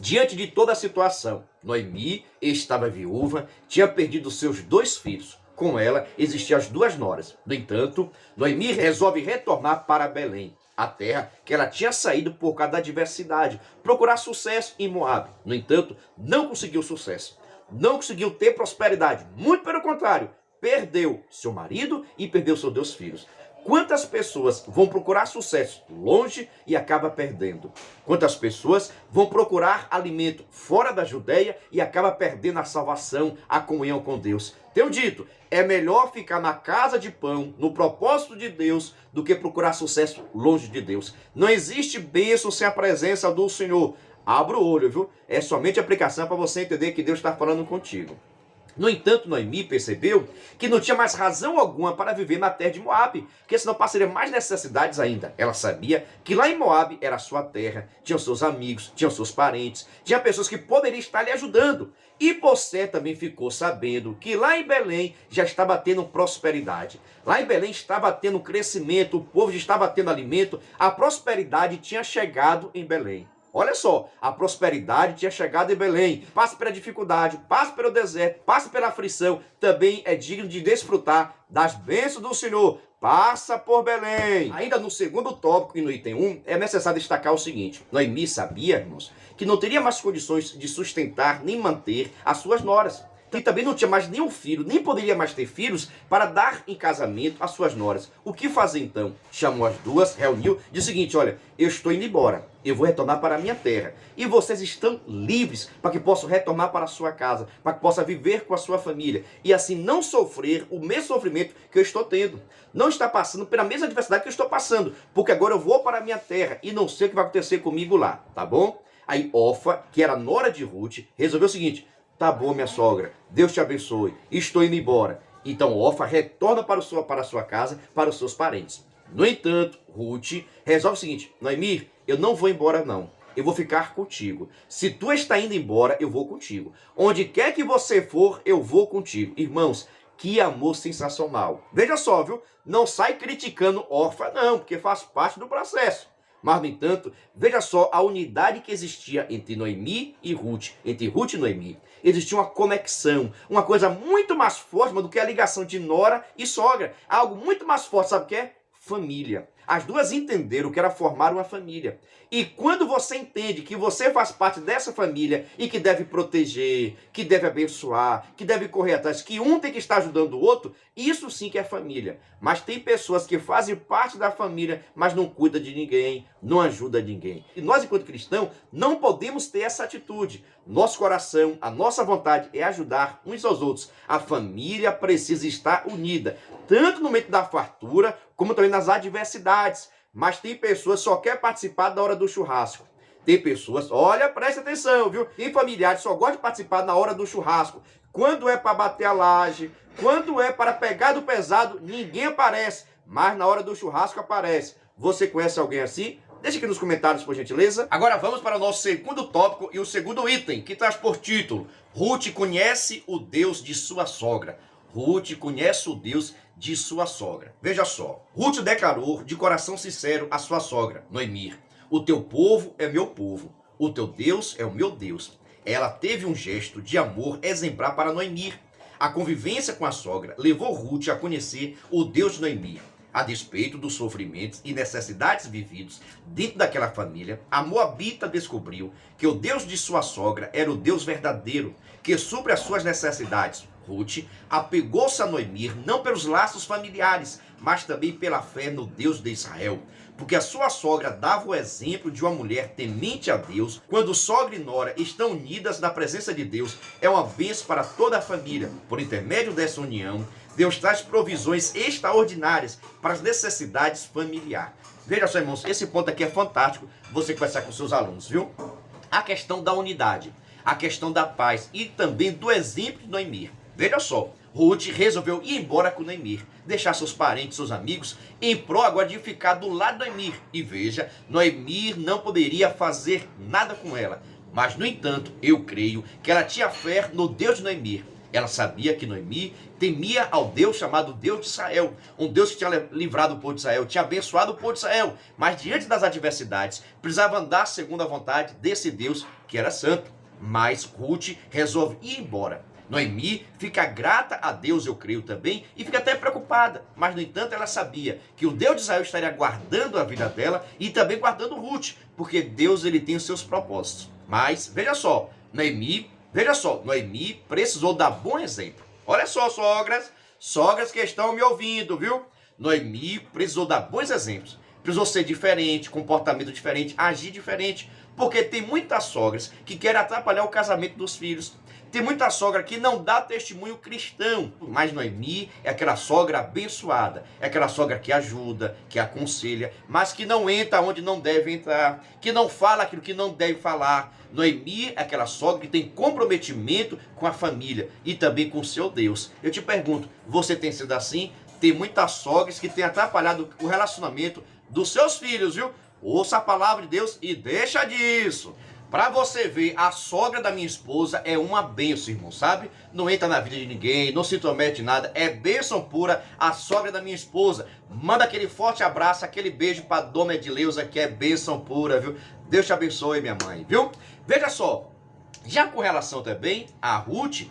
Diante de toda a situação, Noemi estava viúva, tinha perdido seus 2 filhos. Com ela existiam as 2 noras. No entanto, Noemi resolve retornar para Belém, a terra que ela tinha saído por causa da adversidade, procurar sucesso em Moabe. No entanto, não conseguiu sucesso. Não conseguiu ter prosperidade. Muito pelo contrário, perdeu seu marido e perdeu seus 2 filhos. Quantas pessoas vão procurar sucesso longe e acaba perdendo? Quantas pessoas vão procurar alimento fora da Judeia e acaba perdendo a salvação, a comunhão com Deus? Tenho dito, é melhor ficar na casa de pão, no propósito de Deus, do que procurar sucesso longe de Deus. Não existe bênção sem a presença do Senhor. Abra o olho, viu? É somente aplicação para você entender que Deus está falando contigo. No entanto, Noemi percebeu que não tinha mais razão alguma para viver na terra de Moabe, porque senão passaria mais necessidades ainda. Ela sabia que lá em Moabe era a sua terra, tinham seus amigos, tinham seus parentes, tinha pessoas que poderiam estar lhe ajudando. E Possé também ficou sabendo que lá em Belém já estava tendo prosperidade. Lá em Belém estava tendo crescimento, o povo já estava tendo alimento, a prosperidade tinha chegado em Belém. Olha só, a prosperidade tinha chegado em Belém. Passe pela dificuldade, passe pelo deserto, passe pela aflição. Também é digno de desfrutar das bênçãos do Senhor. Passa por Belém. Ainda no segundo tópico e no item 1, é necessário destacar o seguinte. Noemi sabia, irmãos, que não teria mais condições de sustentar nem manter as suas noras. Que também não tinha mais nenhum filho, nem poderia mais ter filhos para dar em casamento às suas noras. O que fazer então? Chamou as 2, reuniu, disse o seguinte: olha, eu estou indo embora, eu vou retornar para a minha terra. E vocês estão livres para que possam retornar para a sua casa, para que possam viver com a sua família. E assim não sofrer o mesmo sofrimento que eu estou tendo. Não está passando pela mesma adversidade que eu estou passando, porque agora eu vou para a minha terra e não sei o que vai acontecer comigo lá, tá bom? Aí Orfa, que era nora de Ruth, resolveu o seguinte: tá bom, minha sogra, Deus te abençoe, estou indo embora. Então Orfa retorna para a sua casa, para os seus parentes. No entanto, Ruth resolve o seguinte: Noemi, eu não vou embora não, eu vou ficar contigo. Se tu está indo embora, eu vou contigo. Onde quer que você for, eu vou contigo. Irmãos, que amor sensacional. Veja só, viu? Não sai criticando Orfa não, porque faz parte do processo. Mas, no entanto, veja só a unidade que existia entre Noemi e Ruth, entre Ruth e Noemi. Existia uma conexão, uma coisa muito mais forte do que a ligação de nora e sogra. Algo muito mais forte, sabe o que é? Família. As duas entenderam que era formar uma família. E quando você entende que você faz parte dessa família e que deve proteger, que deve abençoar, que deve correr atrás, que um tem que estar ajudando o outro, isso sim que é família. Mas tem pessoas que fazem parte da família, mas não cuidam de ninguém, não ajudam ninguém. E nós, enquanto cristãos, não podemos ter essa atitude. Nosso coração, a nossa vontade é ajudar uns aos outros. A família precisa estar unida, tanto no momento da fartura, como também nas adversidades. Mas tem pessoas que só querem participar da hora do churrasco. Tem pessoas, olha, presta atenção, viu? Tem familiares que só gostam de participar na hora do churrasco. Quando é para bater a laje, quando é para pegar do pesado, ninguém aparece. Mas na hora do churrasco aparece. Você conhece alguém assim? Deixa aqui nos comentários, por gentileza. Agora vamos para o nosso segundo tópico e o segundo item, que traz por título: Ruth conhece o Deus de sua sogra. Ruth conhece o Deus de sua sogra. Veja só, Ruth declarou de coração sincero à sua sogra, Noemi: o teu povo é meu povo, o teu Deus é o meu Deus. Ela teve um gesto de amor exemplar para Noemi. A convivência com a sogra levou Ruth a conhecer o Deus de Noemi. A despeito dos sofrimentos e necessidades vividos dentro daquela família, a moabita descobriu que o Deus de sua sogra era o Deus verdadeiro, que supre as suas necessidades. Ruth apegou-se a Noemi não pelos laços familiares, mas também pela fé no Deus de Israel, porque a sua sogra dava o exemplo de uma mulher temente a Deus. Quando sogra e nora estão unidas na presença de Deus, é uma bênção para toda a família. Por intermédio dessa união, Deus traz provisões extraordinárias para as necessidades familiares. Veja só, irmãos, esse ponto aqui é fantástico, você conversar com seus alunos, viu? A questão da unidade, a questão da paz e também do exemplo de Noemi. Veja só, Ruth resolveu ir embora com Noemi, deixar seus parentes, seus amigos, em prol agora de ficar do lado de Noemi. E veja, Noemi não poderia fazer nada com ela. Mas, no entanto, eu creio que ela tinha fé no Deus de Noemi. Ela sabia que Noemi temia ao Deus chamado Deus de Israel, um Deus que tinha livrado o povo de Israel, tinha abençoado o povo de Israel, mas diante das adversidades, precisava andar segundo a vontade desse Deus que era santo. Mas Ruth resolve ir embora. Noemi fica grata a Deus, eu creio também, e fica até preocupada. Mas, no entanto, ela sabia que o Deus de Israel estaria guardando a vida dela e também guardando Ruth, porque Deus ele tem os seus propósitos. Mas, veja só, Noemi precisou dar bom exemplo. Olha só, sogras que estão me ouvindo, viu? Noemi precisou dar bons exemplos. Precisou ser diferente, comportamento diferente, agir diferente. Porque tem muitas sogras que querem atrapalhar o casamento dos filhos. Tem muita sogra que não dá testemunho cristão. Mas Noemi é aquela sogra abençoada. É aquela sogra que ajuda, que aconselha, mas que não entra onde não deve entrar, que não fala aquilo que não deve falar. Noemi é aquela sogra que tem comprometimento com a família e também com o seu Deus. Eu te pergunto, você tem sido assim? Tem muitas sogras que têm atrapalhado o relacionamento dos seus filhos, viu? Ouça a palavra de Deus e deixa disso. Para você ver, a sogra da minha esposa é uma bênção, irmão, sabe? Não entra na vida de ninguém, não se intromete em nada, é bênção pura a sogra da minha esposa. Manda aquele forte abraço, aquele beijo para Dona Edileuza, que é bênção pura, viu? Deus te abençoe, minha mãe, viu? Veja só, já com relação também a Ruth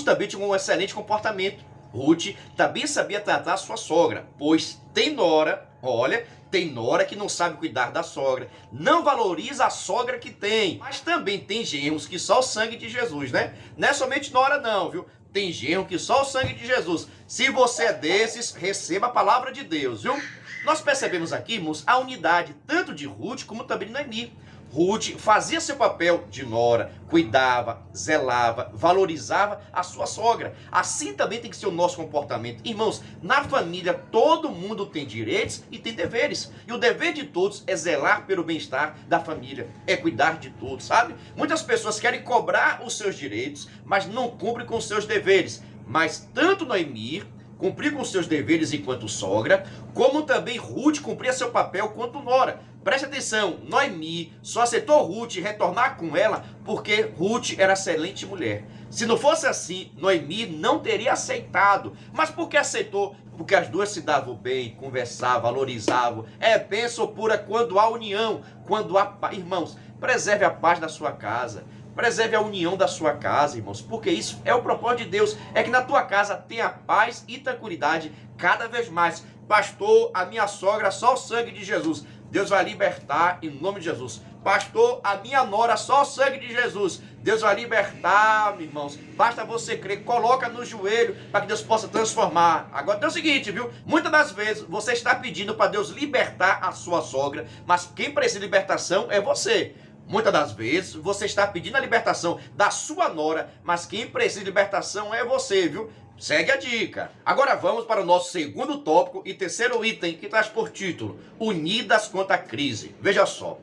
também tinha um excelente comportamento. Ruth também sabia tratar a sua sogra, pois tem nora, olha, tem nora que não sabe cuidar da sogra, não valoriza a sogra que tem, mas também tem genros que só o sangue de Jesus, né? Não é somente nora não, viu? Tem genro que só o sangue de Jesus. Se você é desses, receba a palavra de Deus, viu? Nós percebemos aqui, irmãos, a unidade tanto de Ruth como também de Noemi. Ruth fazia seu papel de nora, cuidava, zelava, valorizava a sua sogra. Assim também tem que ser o nosso comportamento. Irmãos, na família todo mundo tem direitos e tem deveres. E o dever de todos é zelar pelo bem-estar da família, é cuidar de todos, sabe? Muitas pessoas querem cobrar os seus direitos, mas não cumprem com os seus deveres. Mas tanto Noemi, cumprir com seus deveres enquanto sogra, como também Ruth cumpria seu papel quanto nora. Preste atenção, Noemi só aceitou Ruth retornar com ela porque Ruth era excelente mulher. Se não fosse assim, Noemi não teria aceitado. Mas por que aceitou? Porque as duas se davam bem, conversavam, valorizavam. É bênção pura quando há união, quando há paz. Irmãos, preserve a paz da sua casa. Preserve a união da sua casa, irmãos, porque isso é o propósito de Deus, é que na tua casa tenha paz e tranquilidade cada vez mais. Pastor, a minha sogra, só o sangue de Jesus. Deus vai libertar em nome de Jesus. Pastor, a minha nora, só o sangue de Jesus. Deus vai libertar, irmãos. Basta você crer, coloca no joelho para que Deus possa transformar. Agora tem o seguinte, viu? Muitas das vezes você está pedindo para Deus libertar a sua sogra, mas quem precisa de libertação é você. Muitas das vezes você está pedindo a libertação da sua nora, mas quem precisa de libertação é você, viu? Segue a dica. Agora vamos para o nosso segundo tópico e terceiro item que traz por título: Unidas contra a crise. Veja só,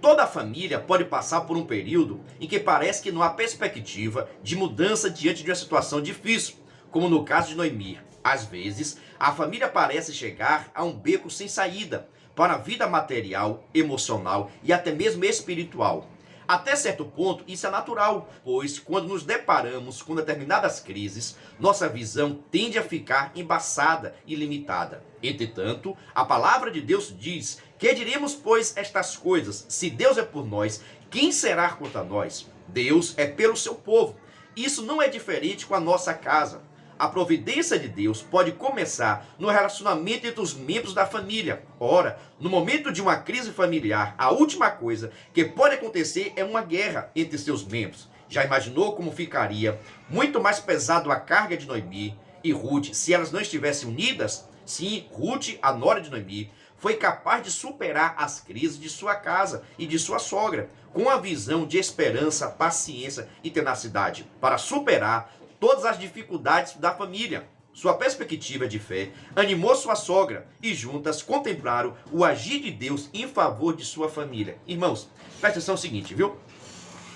toda família pode passar por um período em que parece que não há perspectiva de mudança diante de uma situação difícil, como no caso de Noemi. Às vezes, a família parece chegar a um beco sem saída para a vida material, emocional e até mesmo espiritual. Até certo ponto, isso é natural, pois quando nos deparamos com determinadas crises, nossa visão tende a ficar embaçada e limitada. Entretanto, a palavra de Deus diz: que diremos, pois, estas coisas? Se Deus é por nós, quem será contra nós? Deus é pelo seu povo. Isso não é diferente com a nossa casa. A providência de Deus pode começar no relacionamento entre os membros da família. Ora, no momento de uma crise familiar, a última coisa que pode acontecer é uma guerra entre seus membros. Já imaginou como ficaria muito mais pesado a carga de Noemi e Ruth se elas não estivessem unidas? Sim, Ruth, a nora de Noemi, foi capaz de superar as crises de sua casa e de sua sogra, com a visão de esperança, paciência e tenacidade, para superar todas as dificuldades da família. Sua perspectiva de fé animou sua sogra e juntas contemplaram o agir de Deus em favor de sua família. Irmãos, presta atenção no seguinte, viu?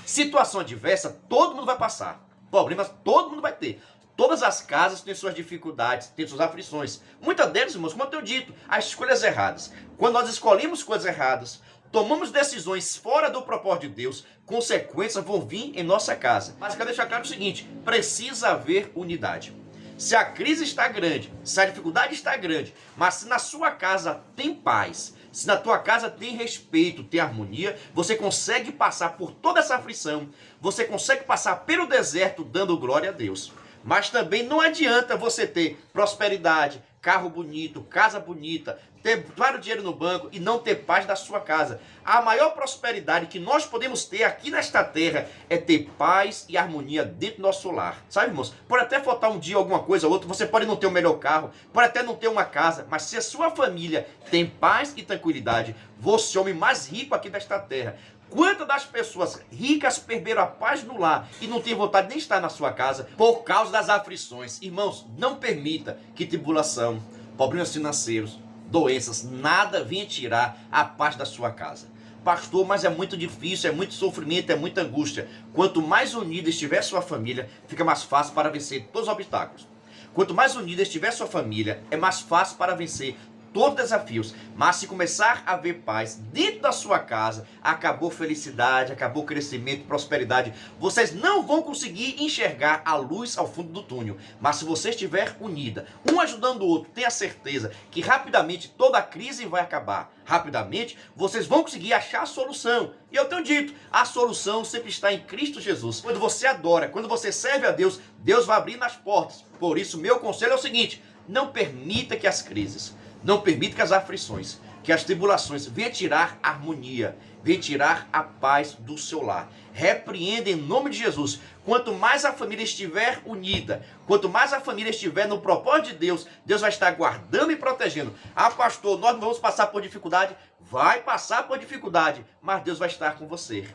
Situação adversa, todo mundo vai passar. Problemas, todo mundo vai ter. Todas as casas têm suas dificuldades, têm suas aflições. Muitas delas, irmãos, como eu tenho dito, as escolhas erradas. Quando nós escolhemos coisas erradas, tomamos decisões fora do propósito de Deus, consequências vão vir em nossa casa. Mas quero deixar claro o seguinte: precisa haver unidade. Se a crise está grande, se a dificuldade está grande, mas se na sua casa tem paz, se na tua casa tem respeito, tem harmonia, você consegue passar por toda essa aflição, você consegue passar pelo deserto dando glória a Deus. Mas também não adianta você ter prosperidade, carro bonito, casa bonita, ter vários dinheiro no banco e não ter paz da sua casa. A maior prosperidade que nós podemos ter aqui nesta terra é ter paz e harmonia dentro do nosso lar. Sabe, irmãos? Pode até faltar um dia alguma coisa ou outra, você pode não ter o melhor carro, pode até não ter uma casa, mas se a sua família tem paz e tranquilidade, você é o homem mais rico aqui desta terra. Quantas das pessoas ricas perderam a paz no lar e não tem vontade de nem estar na sua casa por causa das aflições? Irmãos, não permita que tribulação, problemas financeiros, doenças, nada venha tirar a paz da sua casa. Pastor, mas é muito difícil, é muito sofrimento, é muita angústia. Quanto mais unida estiver sua família, fica mais fácil para vencer todos os obstáculos. Quanto mais unida estiver sua família, é mais fácil para vencer todos os desafios. Mas se começar a haver paz dentro da sua casa, acabou felicidade, acabou crescimento, prosperidade. Vocês não vão conseguir enxergar a luz ao fundo do túnel. Mas se você estiver unida, um ajudando o outro, tenha certeza que rapidamente toda a crise vai acabar. Rapidamente vocês vão conseguir achar a solução. E eu tenho dito, a solução sempre está em Cristo Jesus. Quando você adora, quando você serve a Deus, Deus vai abrir as portas. Por isso, meu conselho é o seguinte: não permita que as crises, não permita que as aflições, que as tribulações venham tirar a harmonia, venham tirar a paz do seu lar. Repreenda em nome de Jesus. Quanto mais a família estiver unida, quanto mais a família estiver no propósito de Deus, Deus vai estar guardando e protegendo. Ah, pastor, nós não vamos passar por dificuldade. Vai passar por dificuldade, mas Deus vai estar com você.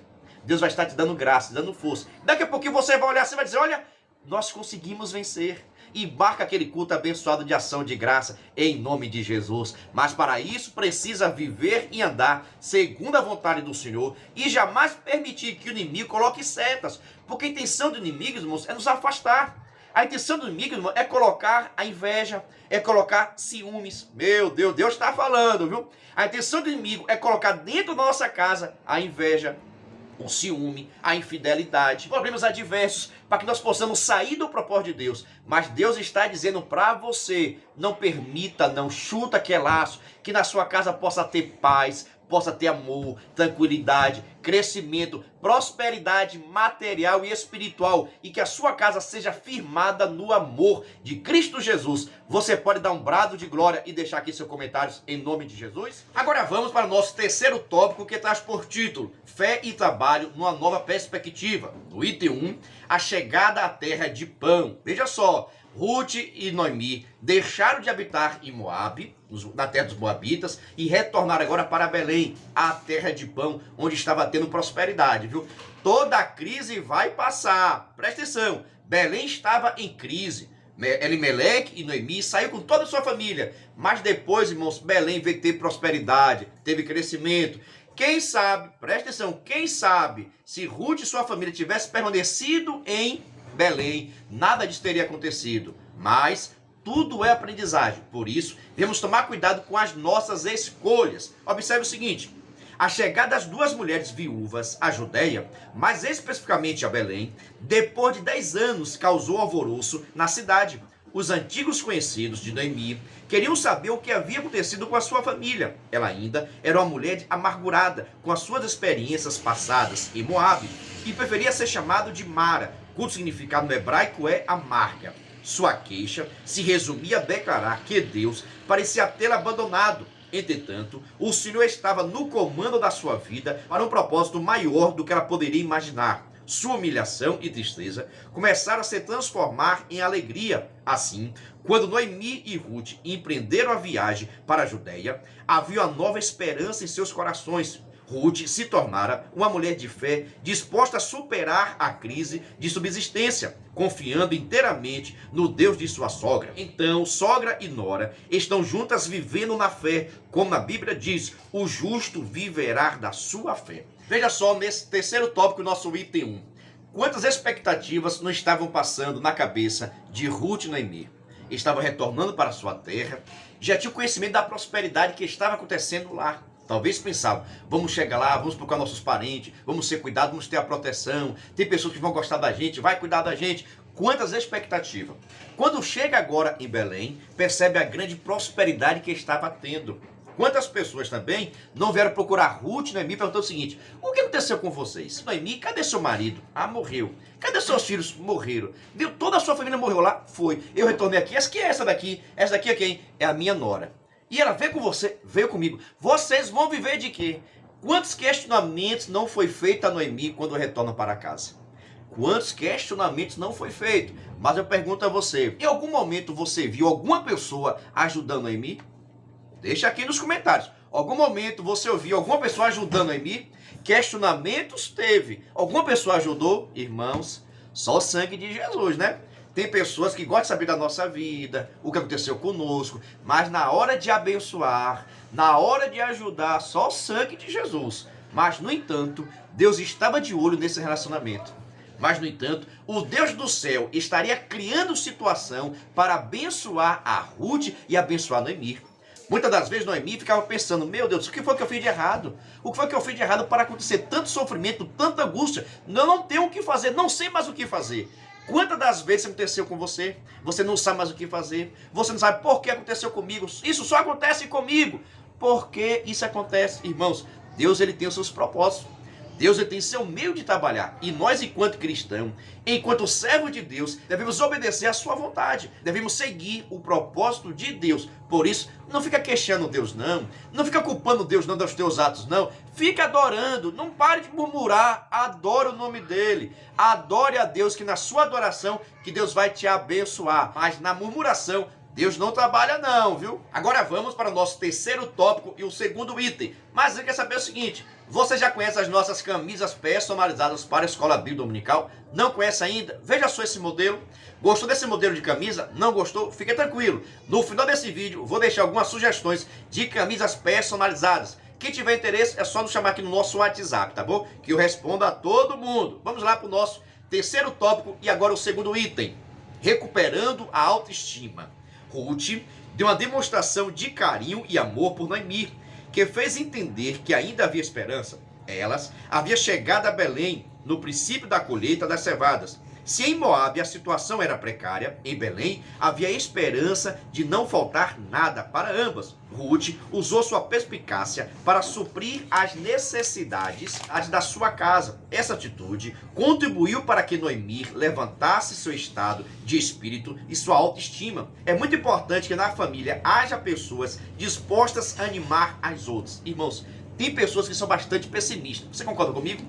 Deus vai estar te dando graça, dando força. Daqui a pouquinho você vai olhar, você vai dizer: olha, nós conseguimos vencer. E marca aquele culto abençoado de ação de graça em nome de Jesus. Mas para isso precisa viver e andar segundo a vontade do Senhor e jamais permitir que o inimigo coloque setas, porque a intenção do inimigo, irmãos, é nos afastar. A intenção do inimigo, irmão, é colocar a inveja, é colocar ciúmes. Meu Deus, Deus está falando, viu? A intenção do inimigo é colocar dentro da nossa casa a inveja, o ciúme, a infidelidade, problemas adversos, para que nós possamos sair do propósito de Deus. Mas Deus está dizendo para você, não permita, não chuta aquele laço, que na sua casa possa ter paz, possa ter amor, tranquilidade, crescimento, prosperidade material e espiritual, e que a sua casa seja firmada no amor de Cristo Jesus. Você pode dar um brado de glória e deixar aqui seus comentários em nome de Jesus? Agora vamos para o nosso terceiro tópico, que traz por título Fé e Trabalho numa Nova Perspectiva. No item 1, a chegada à terra de pão. Veja só, Ruth e Noemi deixaram de habitar em Moabe, na terra dos Moabitas, e retornaram agora para Belém, a terra de pão, onde estava tendo prosperidade, viu? Toda a crise vai passar. Presta atenção, Belém estava em crise. Elimeleque e Noemi saiu com toda a sua família, mas depois, irmãos, Belém veio ter prosperidade, teve crescimento. Quem sabe, presta atenção, quem sabe, se Ruth e sua família tivessem permanecido em Belém, nada disso teria acontecido. Mas tudo é aprendizagem, por isso devemos tomar cuidado com as nossas escolhas. Observe o seguinte: a chegada das duas mulheres viúvas à Judeia, mais especificamente a Belém, depois de 10 anos causou alvoroço na cidade. Os antigos conhecidos de Noemi queriam saber o que havia acontecido com a sua família. Ela ainda era uma mulher amargurada com as suas experiências passadas em Moabe e preferia ser chamada de Mara, cujo significado no hebraico é amarga. Sua queixa se resumia a declarar que Deus parecia tê-la abandonado. Entretanto, o Senhor estava no comando da sua vida para um propósito maior do que ela poderia imaginar. Sua humilhação e tristeza começaram a se transformar em alegria. Assim, quando Noemi e Ruth empreenderam a viagem para a Judeia, havia uma nova esperança em seus corações. Ruth se tornara uma mulher de fé, disposta a superar a crise de subsistência, confiando inteiramente no Deus de sua sogra. Então, sogra e nora estão juntas vivendo na fé, como na Bíblia diz, o justo viverá da sua fé. Veja só, nesse terceiro tópico, nosso item 1. Quantas expectativas não estavam passando na cabeça de Ruth e Noemi? Estavam retornando para sua terra, já tinham conhecimento da prosperidade que estava acontecendo lá. Talvez pensavam, vamos chegar lá, vamos procurar nossos parentes, vamos ser cuidados, vamos ter a proteção, tem pessoas que vão gostar da gente, vai cuidar da gente. Quantas expectativas. Quando chega agora em Belém, percebe a grande prosperidade que estava tendo. Quantas pessoas também não vieram procurar Ruth e Noemi perguntando o seguinte: o que aconteceu com vocês? Noemi, cadê seu marido? Ah, morreu. Cadê seus filhos? Morreram. Deu, toda a sua família morreu lá? Foi. Eu retornei aqui. Essa que é essa daqui? Essa daqui é quem? É a minha nora. E ela veio com você, veio comigo. Vocês vão viver de quê? Quantos questionamentos não foi feito a Noemi quando retorna para casa? Quantos questionamentos não foi feito? Mas eu pergunto a você, em algum momento você viu alguma pessoa ajudando a Noemi? Deixa aqui nos comentários. Algum momento você ouviu alguma pessoa ajudando a Noemi? Questionamentos teve. Alguma pessoa ajudou? Irmãos, só o sangue de Jesus, né? Tem pessoas que gostam de saber da nossa vida, o que aconteceu conosco, mas na hora de abençoar, na hora de ajudar, só o sangue de Jesus. Mas, no entanto, Deus estava de olho nesse relacionamento. Mas, no entanto, o Deus do céu estaria criando situação para abençoar a Ruth e abençoar a Noemi. Muitas das vezes Noemi ficava pensando, meu Deus, o que foi que eu fiz de errado? O que foi que eu fiz de errado para acontecer tanto sofrimento, tanta angústia? Eu não tenho o que fazer, não sei mais o que fazer. Quantas das vezes aconteceu com você? Você não sabe mais o que fazer. Você não sabe por que aconteceu comigo. Isso só acontece comigo. Por que isso acontece? Irmãos, Deus ele tem os seus propósitos. Deus ele tem seu meio de trabalhar. E nós, enquanto cristãos, enquanto servos de Deus, devemos obedecer à sua vontade. Devemos seguir o propósito de Deus. Por isso, não fica queixando Deus, não. Não fica culpando Deus, não, dos teus atos, não. Fica adorando. Não pare de murmurar. Adore o nome dele. Adore a Deus, que na sua adoração, que Deus vai te abençoar. Mas na murmuração, Deus não trabalha não, viu? Agora vamos para o nosso terceiro tópico e o segundo item. Mas você quer saber o seguinte: você já conhece as nossas camisas personalizadas para a Escola Bíblica Dominical? Não conhece ainda? Veja só esse modelo. Gostou desse modelo de camisa? Não gostou? Fique tranquilo. No final desse vídeo, vou deixar algumas sugestões de camisas personalizadas. Quem tiver interesse, é só nos chamar aqui no nosso WhatsApp, tá bom? Que eu respondo a todo mundo. Vamos lá para o nosso terceiro tópico e agora o segundo item. recuperando a autoestima. Ruth deu uma demonstração de carinho e amor por Noemi, que fez entender que ainda havia esperança. Elas haviam chegado a Belém no princípio da colheita das cevadas. Se em Moabe a situação era precária, em Belém havia esperança de não faltar nada para ambas. Ruth usou sua perspicácia para suprir as necessidades da sua casa. Essa atitude contribuiu para que Noemi levantasse seu estado de espírito e sua autoestima. É muito importante que na família haja pessoas dispostas a animar as outras. Irmãos, tem pessoas que são bastante pessimistas. Você concorda comigo?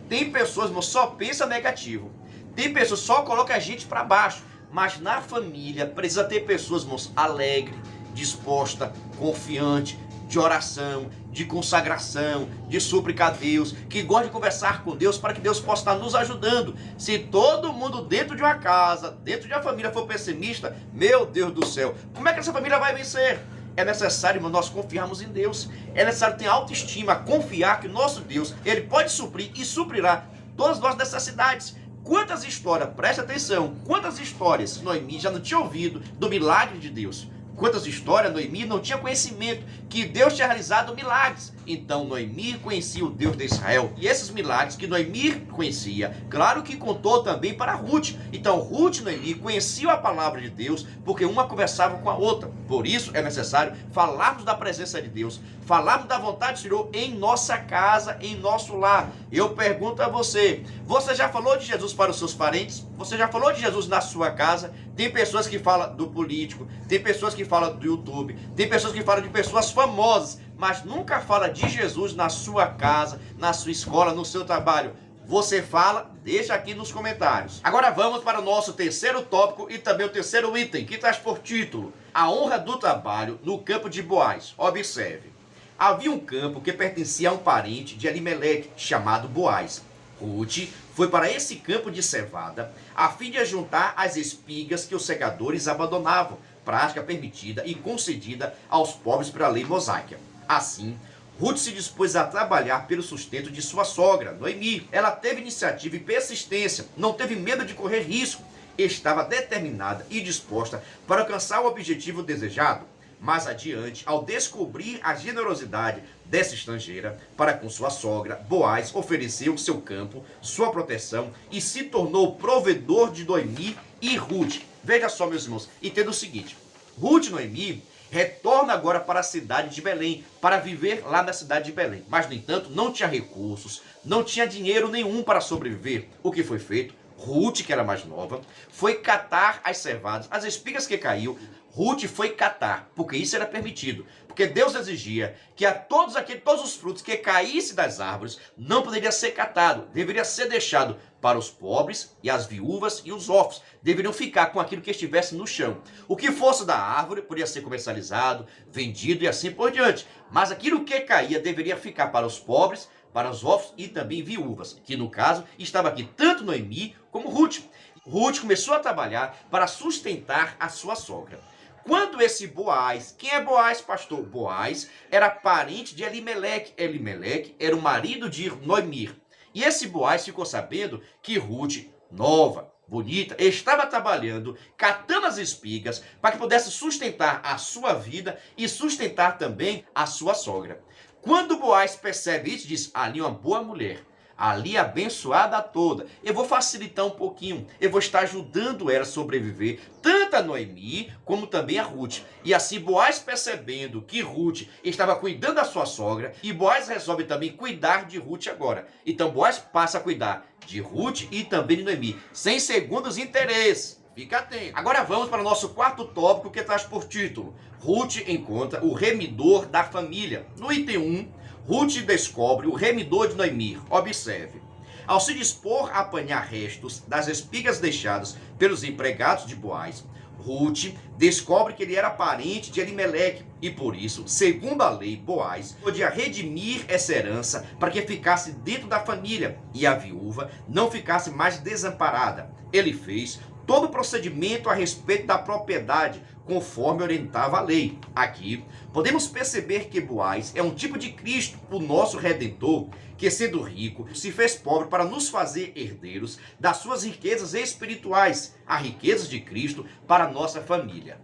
Tem pessoas que só pensam negativo. Tem pessoas que só colocam a gente para baixo. Mas na família precisa ter pessoas, irmãos, alegres, dispostas, confiantes, de oração, de consagração, de súplica a Deus, que gosta de conversar com Deus para que Deus possa estar nos ajudando. Se todo mundo dentro de uma casa, dentro de uma família for pessimista, meu Deus do céu, como é que essa família vai vencer? É necessário, irmão, nós confiarmos em Deus. É necessário ter autoestima, confiar que o nosso Deus, Ele pode suprir e suprirá todas as nossas necessidades. Quantas histórias, preste atenção, quantas histórias Noemi já não tinha ouvido do milagre de Deus? Quantas histórias Noemi não tinha conhecimento que Deus tinha realizado milagres? Então Noemi conhecia o Deus de Israel. E esses milagres que Noemi conhecia, claro que contou também para Ruth. Então Ruth e Noemi conheciam a palavra de Deus, porque uma conversava com a outra. Por isso é necessário falarmos da presença de Deus, falarmos da vontade do Senhor em nossa casa, em nosso lar. Eu pergunto a você, você já falou de Jesus para os seus parentes? Você já falou de Jesus na sua casa? Tem pessoas que falam do político, tem pessoas que falam do YouTube, tem pessoas que falam de pessoas famosas, mas nunca fala de Jesus na sua casa, na sua escola, no seu trabalho. Você fala? Deixa aqui nos comentários. Agora vamos para o nosso terceiro tópico e também o terceiro item, que traz por título: a honra do trabalho no campo de Boaz. Observe. Havia um campo que pertencia a um parente de Elimeleque, chamado Boaz. Ruth foi para esse campo de cevada a fim de ajuntar as espigas que os segadores abandonavam, prática permitida e concedida aos pobres pela lei mosaica. Assim, Ruth se dispôs a trabalhar pelo sustento de sua sogra, Noemi. Ela teve iniciativa e persistência, não teve medo de correr risco, estava determinada e disposta para alcançar o objetivo desejado. Mais adiante, ao descobrir a generosidade dessa estrangeira para com sua sogra, Boaz ofereceu seu campo, sua proteção e se tornou provedor de Noemi e Ruth. Veja só, meus irmãos, entenda o seguinte: Ruth e Noemi retorna agora para a cidade de Belém, para viver lá na cidade de Belém. Mas, no entanto, não tinha recursos, não tinha dinheiro nenhum para sobreviver. O que foi feito? Ruth, que era mais nova, foi catar as cevadas, as espigas que caiu. Ruth foi catar, porque isso era permitido. Porque Deus exigia que todos os frutos que caíssem das árvores não poderia ser catado, deveria ser deixado para os pobres e as viúvas e os órfãos. Deveriam ficar com aquilo que estivesse no chão. O que fosse da árvore poderia ser comercializado, vendido e assim por diante. Mas aquilo que caía deveria ficar para os pobres, para os órfãos e também viúvas, que no caso estava aqui tanto Noemi como Ruth. Ruth começou a trabalhar para sustentar a sua sogra. Quando esse Boaz, quem é Boaz, pastor? Boaz era parente de Elimeleque. Elimeleque era o marido de Noemi. E esse Boaz ficou sabendo que Ruth, nova, bonita, estava trabalhando, catando as espigas para que pudesse sustentar a sua vida e sustentar também a sua sogra. Quando Boaz percebe isso, diz: ali uma boa mulher, ali abençoada toda, eu vou facilitar um pouquinho, eu vou estar ajudando ela a sobreviver, tanto a Noemi como também a Ruth. E assim Boaz, percebendo que Ruth estava cuidando da sua sogra, e Boaz resolve também cuidar de Ruth agora. Então Boaz passa a cuidar de Ruth e também de Noemi, sem segundos interesses. Fica atento. Agora vamos para o nosso quarto tópico, que traz por título: Ruth encontra o remidor da família. No item 1, Ruth descobre o remidor de Noemi. Observe. Ao se dispor a apanhar restos das espigas deixadas pelos empregados de Boaz, Ruth descobre que ele era parente de Elimeleque e por isso, segundo a lei, Boaz podia redimir essa herança para que ficasse dentro da família e a viúva não ficasse mais desamparada. Ele fez todo o procedimento a respeito da propriedade, conforme orientava a lei. Aqui, podemos perceber que Boaz é um tipo de Cristo, o nosso Redentor, que sendo rico, se fez pobre para nos fazer herdeiros das suas riquezas espirituais, as riquezas de Cristo para a nossa família.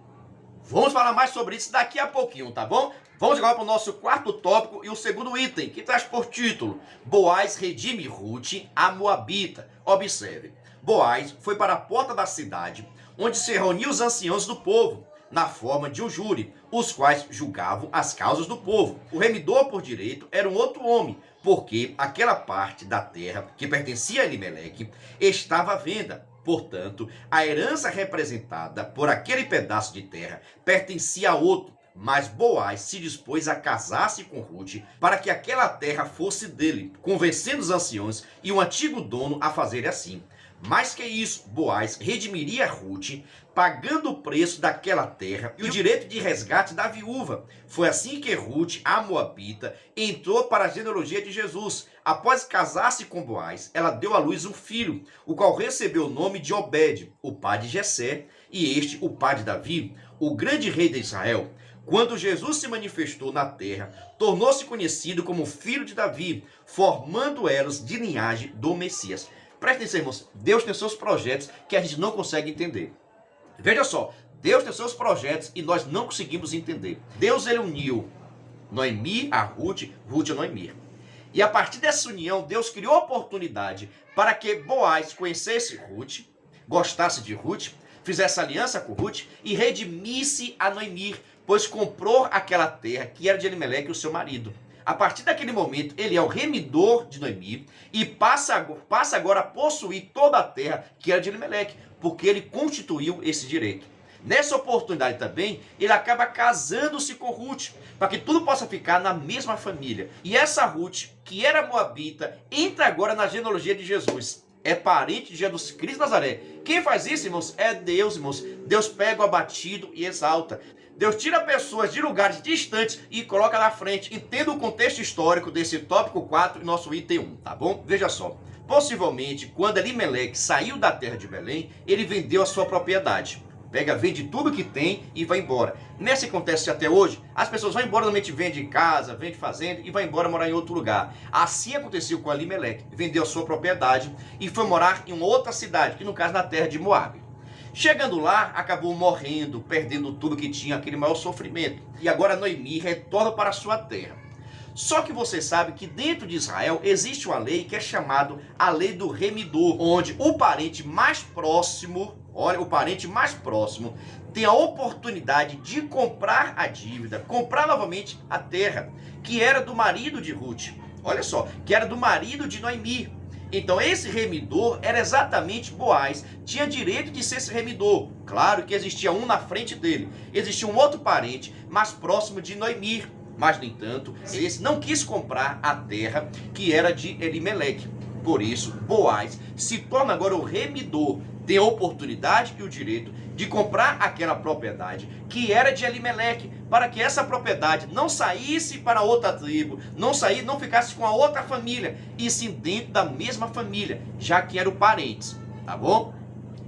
Vamos falar mais sobre isso daqui a pouquinho, tá bom? Vamos agora para o nosso quarto tópico e o segundo item, que traz por título: Boaz redime Ruth, a Moabita. Observe, Boaz foi para a porta da cidade, onde se reuniam os anciãos do povo, na forma de um júri, os quais julgavam as causas do povo. O remidor por direito era um outro homem, porque aquela parte da terra que pertencia a Elimeleque estava à venda. Portanto, a herança representada por aquele pedaço de terra pertencia a outro. Mas Boaz se dispôs a casar-se com Ruth para que aquela terra fosse dele, convencendo os anciãos e o antigo dono a fazerem assim. Mais que isso, Boaz redimiria Ruth, pagando o preço daquela terra e o direito de resgate da viúva. Foi assim que Ruth, a Moabita, entrou para a genealogia de Jesus. Após casar-se com Boaz, ela deu à luz um filho, o qual recebeu o nome de Obed, o pai de Jessé, e este o pai de Davi, o grande rei de Israel. Quando Jesus se manifestou na terra, tornou-se conhecido como filho de Davi, formando elos de linhagem do Messias. Prestem atenção, irmãos, Deus tem seus projetos que a gente não consegue entender. Veja só, Deus tem seus projetos e nós não conseguimos entender. Deus, ele uniu Noemi a Ruth, Ruth a Noemi. E a partir dessa união, Deus criou a oportunidade para que Boaz conhecesse Ruth, gostasse de Ruth, fizesse aliança com Ruth e redimisse a Noemi, pois comprou aquela terra que era de Elimeleque, o seu marido. A partir daquele momento, ele é o remidor de Noemi e passa agora a possuir toda a terra que era de Elimeleque, porque ele constituiu esse direito. Nessa oportunidade também, ele acaba casando-se com Ruth, para que tudo possa ficar na mesma família. E essa Ruth, que era moabita, entra agora na genealogia de Jesus. É parente de Jesus Cristo de Nazaré. Quem faz isso, irmãos, é Deus, irmãos. Deus pega o abatido e exalta. Deus tira pessoas de lugares distantes e coloca na frente. Entenda o contexto histórico desse tópico 4 e nosso item 1, tá bom? Veja só. Possivelmente, quando Elimeleque saiu da terra de Belém, ele vendeu a sua propriedade. Vende tudo que tem e vai embora. Nesse acontece até hoje, as pessoas vão embora, normalmente vende casa, vende fazenda e vai embora morar em outro lugar. Assim aconteceu com Elimeleque. Vendeu a sua propriedade e foi morar em uma outra cidade, que no caso na terra de Moabe. Chegando lá, acabou morrendo, perdendo tudo que tinha, aquele maior sofrimento. E agora Noemi retorna para a sua terra. Só que você sabe que dentro de Israel existe uma lei que é chamada a lei do remidor, onde o parente mais próximo, olha, o parente mais próximo tem a oportunidade de comprar a dívida, comprar novamente a terra, que era do marido de Ruth. Olha só, que era do marido de Noemi. Então esse remidor era exatamente Boaz, tinha direito de ser esse remidor. Claro que existia um na frente dele, existia um outro parente mais próximo de Noemi, mas no entanto, esse não quis comprar a terra que era de Elimeleque. Por isso, Boaz se torna agora o remidor, tem a oportunidade e o direito de comprar aquela propriedade que era de Elimeleque, para que essa propriedade não saísse para outra tribo, não ficasse com a outra família, e sim dentro da mesma família, já que eram parentes, tá bom?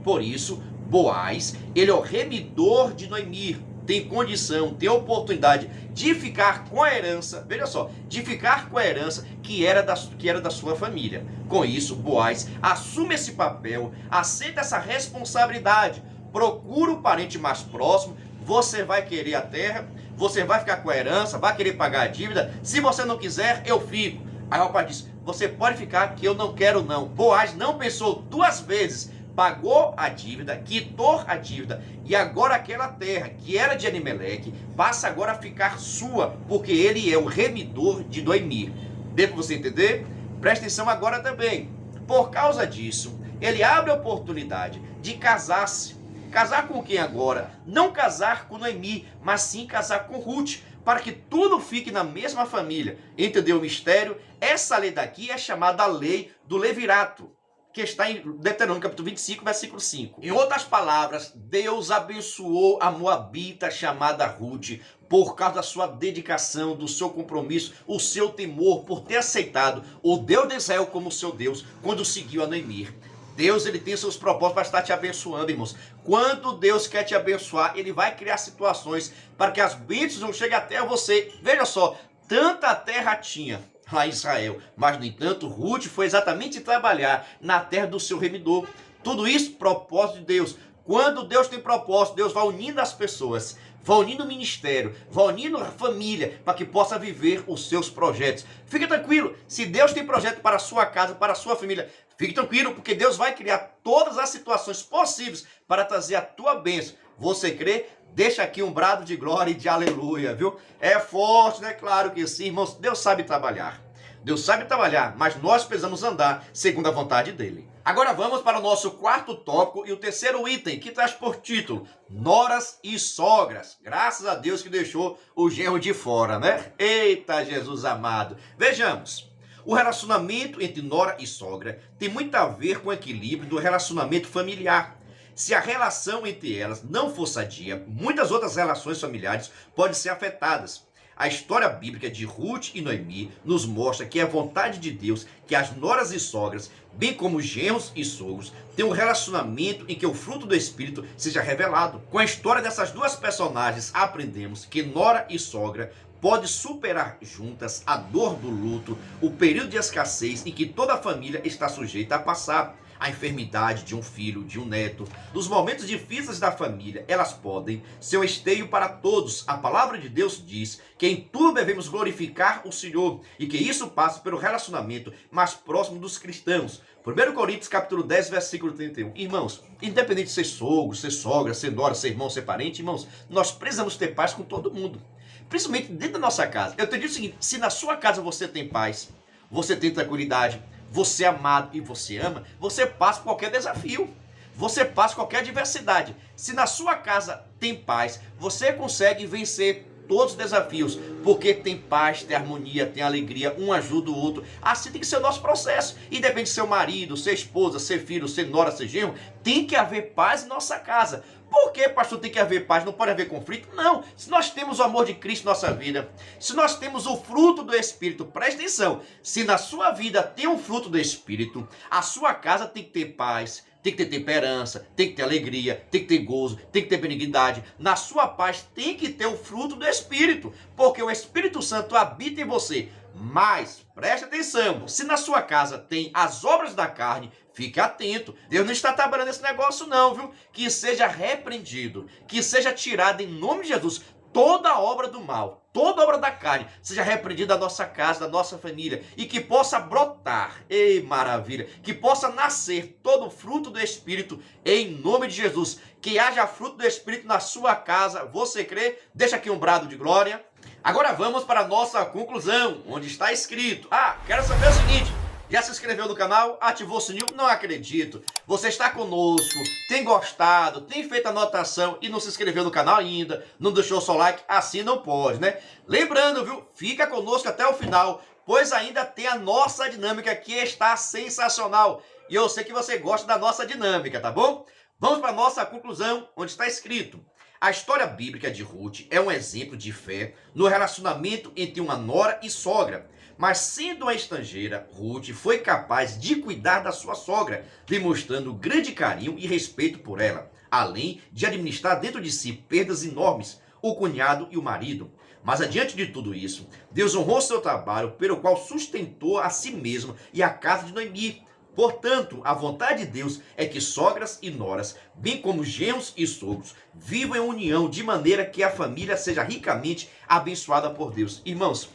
Por isso, Boaz, ele é o remidor de Noemi, tem condição, tem oportunidade de ficar com a herança, veja só, de ficar com a herança que era da sua família. Com isso, Boaz assume esse papel, aceita essa responsabilidade, procura o parente mais próximo, você vai querer a terra, você vai ficar com a herança, vai querer pagar a dívida, se você não quiser, eu fico. Aí o rapaz diz, você pode ficar que eu não quero não. Boaz não pensou duas vezes, pagou a dívida, quitou a dívida, e agora aquela terra que era de Elimeleque passa agora a ficar sua, porque ele é o remidor de Noemi. Deu para você entender? Presta atenção agora também. Por causa disso, ele abre a oportunidade de casar-se. Casar com quem agora? Não casar com Noemi, mas sim casar com Ruth, para que tudo fique na mesma família. Entendeu o mistério? Essa lei daqui é chamada a lei do levirato, que está em Deuteronômio capítulo 25, versículo 5. Em outras palavras, Deus abençoou a moabita chamada Ruth, por causa da sua dedicação, do seu compromisso, o seu temor por ter aceitado o Deus de Israel como seu Deus, quando seguiu a Noemi. Deus, ele tem seus propósitos para estar te abençoando, irmãos. Quando Deus quer te abençoar, ele vai criar situações para que as bênçãos não cheguem até você. Veja só, tanta terra tinha lá em Israel, mas no entanto, Ruth foi exatamente trabalhar na terra do seu remidor. Tudo isso, propósito de Deus. Quando Deus tem propósito, Deus vai unindo as pessoas, vai unindo o ministério, vai unindo a família, para que possa viver os seus projetos. Fique tranquilo, se Deus tem projeto para a sua casa, para a sua família, fique tranquilo, porque Deus vai criar todas as situações possíveis para trazer a tua bênção. Você crê? Deixa aqui um brado de glória e de aleluia, viu? É forte, né? Claro que sim, irmãos. Deus sabe trabalhar. Deus sabe trabalhar, mas nós precisamos andar segundo a vontade dele. Agora vamos para o nosso quarto tópico e o terceiro item, que traz por título noras e sogras. Graças a Deus que deixou o genro de fora, né? Eita, Jesus amado. Vejamos. O relacionamento entre nora e sogra tem muito a ver com o equilíbrio do relacionamento familiar. Se a relação entre elas não for sadia, muitas outras relações familiares podem ser afetadas. A história bíblica de Ruth e Noemi nos mostra que é vontade de Deus que as noras e sogras, bem como genros e sogros, tenham um relacionamento em que o fruto do Espírito seja revelado. Com a história dessas duas personagens, aprendemos que nora e sogra podem superar juntas a dor do luto, o período de escassez em que toda a família está sujeita a passar. A enfermidade de um filho, de um neto. Nos momentos difíceis da família, elas podem ser um esteio para todos. A palavra de Deus diz que em tudo devemos glorificar o Senhor e que isso passa pelo relacionamento mais próximo dos cristãos. 1 Coríntios capítulo 10, versículo 31. Irmãos, independente de ser sogro, ser sogra, ser nora, ser irmão, ser parente, irmãos, nós precisamos ter paz com todo mundo. Principalmente dentro da nossa casa. Eu te digo o seguinte, se na sua casa você tem paz, você tem tranquilidade, você é amado e você ama, você passa qualquer desafio, você passa qualquer adversidade. Se na sua casa tem paz, você consegue vencer todos os desafios, porque tem paz, tem harmonia, tem alegria, um ajuda o outro. Assim tem que ser o nosso processo. Independente de ser marido, ser esposa, ser filho, ser nora, ser genro, tem que haver paz em nossa casa. Por que, pastor, tem que haver paz? Não pode haver conflito? Não. Se nós temos o amor de Cristo em nossa vida, se nós temos o fruto do Espírito, presta atenção, se na sua vida tem um fruto do Espírito, a sua casa tem que ter paz, tem que ter temperança, tem que ter alegria, tem que ter gozo, tem que ter benignidade. Na sua paz tem que ter o fruto do Espírito, porque o Espírito Santo habita em você. Mas, preste atenção, se na sua casa tem as obras da carne, fique atento. Deus não está trabalhando nesse negócio não, viu? Que seja repreendido, que seja tirado em nome de Jesus toda obra do mal, toda obra da carne, seja repreendida da nossa casa, da nossa família, e que possa brotar, ei maravilha, que possa nascer todo o fruto do Espírito em nome de Jesus. Que haja fruto do Espírito na sua casa, você crê? Deixa aqui um brado de glória. Agora vamos para a nossa conclusão, onde está escrito, quero saber o seguinte, já se inscreveu no canal? Ativou o sininho? Não acredito. Você está conosco, tem gostado, tem feito anotação e não se inscreveu no canal ainda, não deixou o seu like? Assim não pode, né? Lembrando, viu? Fica conosco até o final, pois ainda tem a nossa dinâmica que está sensacional. E eu sei que você gosta da nossa dinâmica, tá bom? Vamos para a nossa conclusão, onde está escrito. A história bíblica de Ruth é um exemplo de fé no relacionamento entre uma nora e sogra. Mas sendo uma estrangeira, Ruth foi capaz de cuidar da sua sogra, demonstrando grande carinho e respeito por ela, além de administrar dentro de si perdas enormes, o cunhado e o marido. Mas adiante de tudo isso, Deus honrou seu trabalho, pelo qual sustentou a si mesmo e a casa de Noemi. Portanto, a vontade de Deus é que sogras e noras, bem como genros e sogros, vivam em união de maneira que a família seja ricamente abençoada por Deus. Irmãos,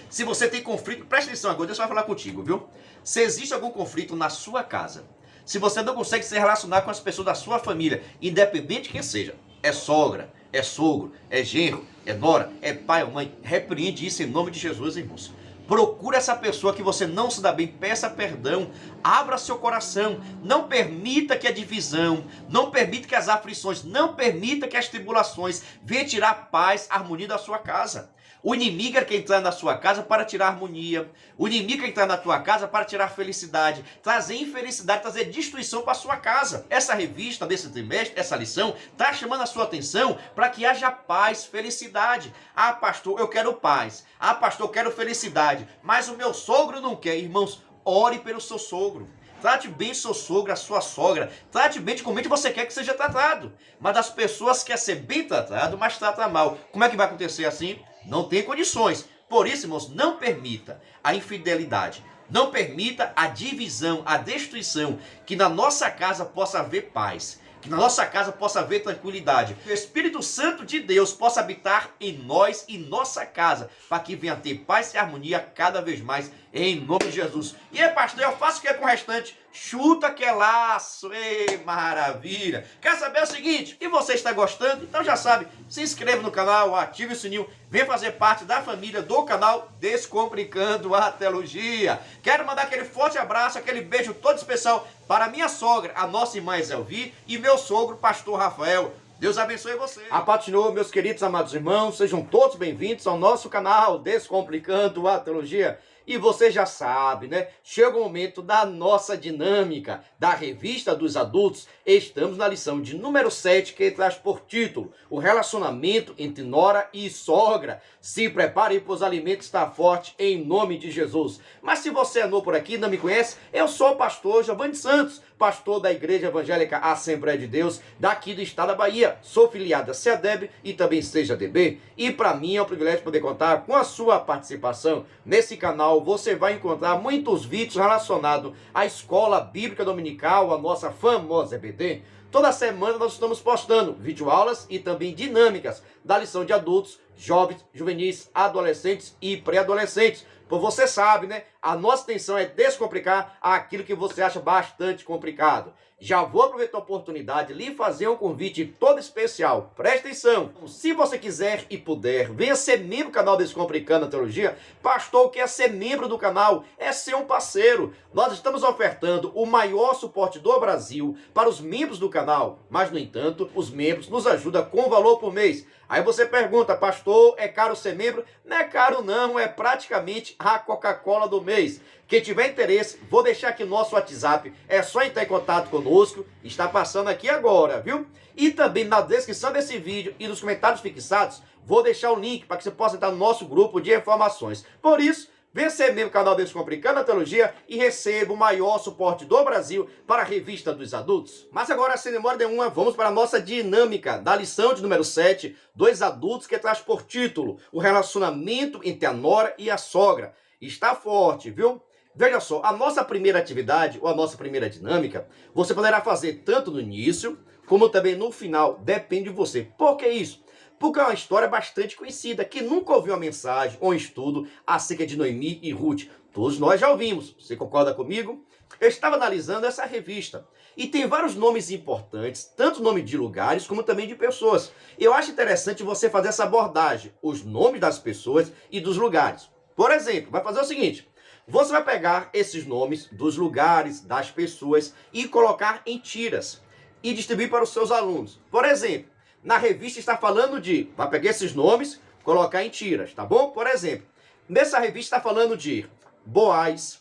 se você tem conflito, preste atenção agora, Deus vai falar contigo, viu? Se existe algum conflito na sua casa, se você não consegue se relacionar com as pessoas da sua família, independente de quem seja, é sogra, é sogro, é genro, é nora, é pai ou mãe, repreende isso em nome de Jesus, irmãos. Procura essa pessoa que você não se dá bem, peça perdão, abra seu coração, não permita que a divisão, não permita que as aflições, não permita que as tribulações venham tirar a paz, a harmonia da sua casa. O inimigo quer entrar na sua casa para tirar harmonia. O inimigo quer entrar na tua casa para tirar felicidade, trazer infelicidade, trazer destruição para a sua casa. Essa revista desse trimestre, essa lição, está chamando a sua atenção para que haja paz, felicidade. Pastor, eu quero paz. Pastor, eu quero felicidade. Mas o meu sogro não quer. Irmãos, ore pelo seu sogro. Trate bem seu sogro, a sua sogra. Trate bem de como você quer que seja tratado. Mas as pessoas querem ser bem tratado, mas trata mal. Como é que vai acontecer assim? Não tem condições. Por isso, irmãos, não permita a infidelidade. Não permita a divisão, a destruição. Que na nossa casa possa haver paz. Que na nossa casa possa haver tranquilidade. Que o Espírito Santo de Deus possa habitar em nós e nossa casa. Para que venha ter paz e harmonia cada vez mais. Em nome de Jesus. E aí, pastor, eu faço o que é com o restante? Chuta que é laço. Ei, maravilha. Quer saber o seguinte? E você está gostando? Então já sabe, se inscreva no canal, ative o sininho. Venha fazer parte da família do canal Descomplicando a Teologia. Quero mandar aquele forte abraço, aquele beijo todo especial para minha sogra, a nossa irmã Ezelvi, e meu sogro, pastor Rafael. Deus abençoe você. A paz do Senhor, meus queridos amados irmãos, sejam todos bem-vindos ao nosso canal Descomplicando a Teologia. E você já sabe, né? Chega o momento da nossa dinâmica da Revista dos Adultos. Estamos na lição de número 7, que traz por título o relacionamento entre nora e sogra. Se prepare, pois o alimento está forte em nome de Jesus. Mas se você é novo por aqui e não me conhece, eu sou o pastor Giovanni Santos, pastor da Igreja Evangélica Assembleia de Deus, daqui do estado da Bahia. Sou filiado a CEADEB e também CEJADB. E para mim é um privilégio poder contar com a sua participação. Nesse canal você vai encontrar muitos vídeos relacionados à Escola Bíblica Dominical, a nossa famosa EBD. Toda semana nós estamos postando videoaulas e também dinâmicas da lição de adultos, jovens, juvenis, adolescentes e pré-adolescentes. Pois você sabe, né? A nossa intenção é descomplicar aquilo que você acha bastante complicado. Já vou aproveitar a oportunidade de lhe fazer um convite todo especial. Presta atenção. Se você quiser e puder, venha ser membro do canal Descomplicando a Teologia. Pastor, quer ser membro do canal? É ser um parceiro. Nós estamos ofertando o maior suporte do Brasil para os membros do canal. Mas, no entanto, os membros nos ajudam com valor por mês. Aí você pergunta, pastor, é caro ser membro? Não é caro não, é praticamente a Coca-Cola do mês. Quem tiver interesse, vou deixar aqui nosso WhatsApp, é só entrar em contato conosco, está passando aqui agora, viu? E também na descrição desse vídeo e nos comentários fixados, vou deixar o link para que você possa entrar no nosso grupo de informações. Por isso, venha ser membro do canal Descomplicando a Teologia e receba o maior suporte do Brasil para a Revista dos Adultos. Mas agora, sem demora nenhuma, vamos para a nossa dinâmica da lição de número 7, dos adultos, que traz por título o relacionamento entre a nora e a sogra. Está forte, viu? Veja só, a nossa primeira atividade, ou a nossa primeira dinâmica, você poderá fazer tanto no início, como também no final, depende de você. Por que isso? Porque é uma história bastante conhecida, que nunca ouviu uma mensagem ou um estudo acerca de Noemi e Ruth. Todos nós já ouvimos, você concorda comigo? Eu estava analisando essa revista, e tem vários nomes importantes, tanto nome de lugares, como também de pessoas. Eu acho interessante você fazer essa abordagem, os nomes das pessoas e dos lugares. Por exemplo, vai fazer o seguinte... Você vai pegar esses nomes dos lugares, das pessoas e colocar em tiras e distribuir para os seus alunos. Por exemplo, na revista está falando de... Vai pegar esses nomes, colocar em tiras, tá bom? Por exemplo, nessa revista está falando de Boaz,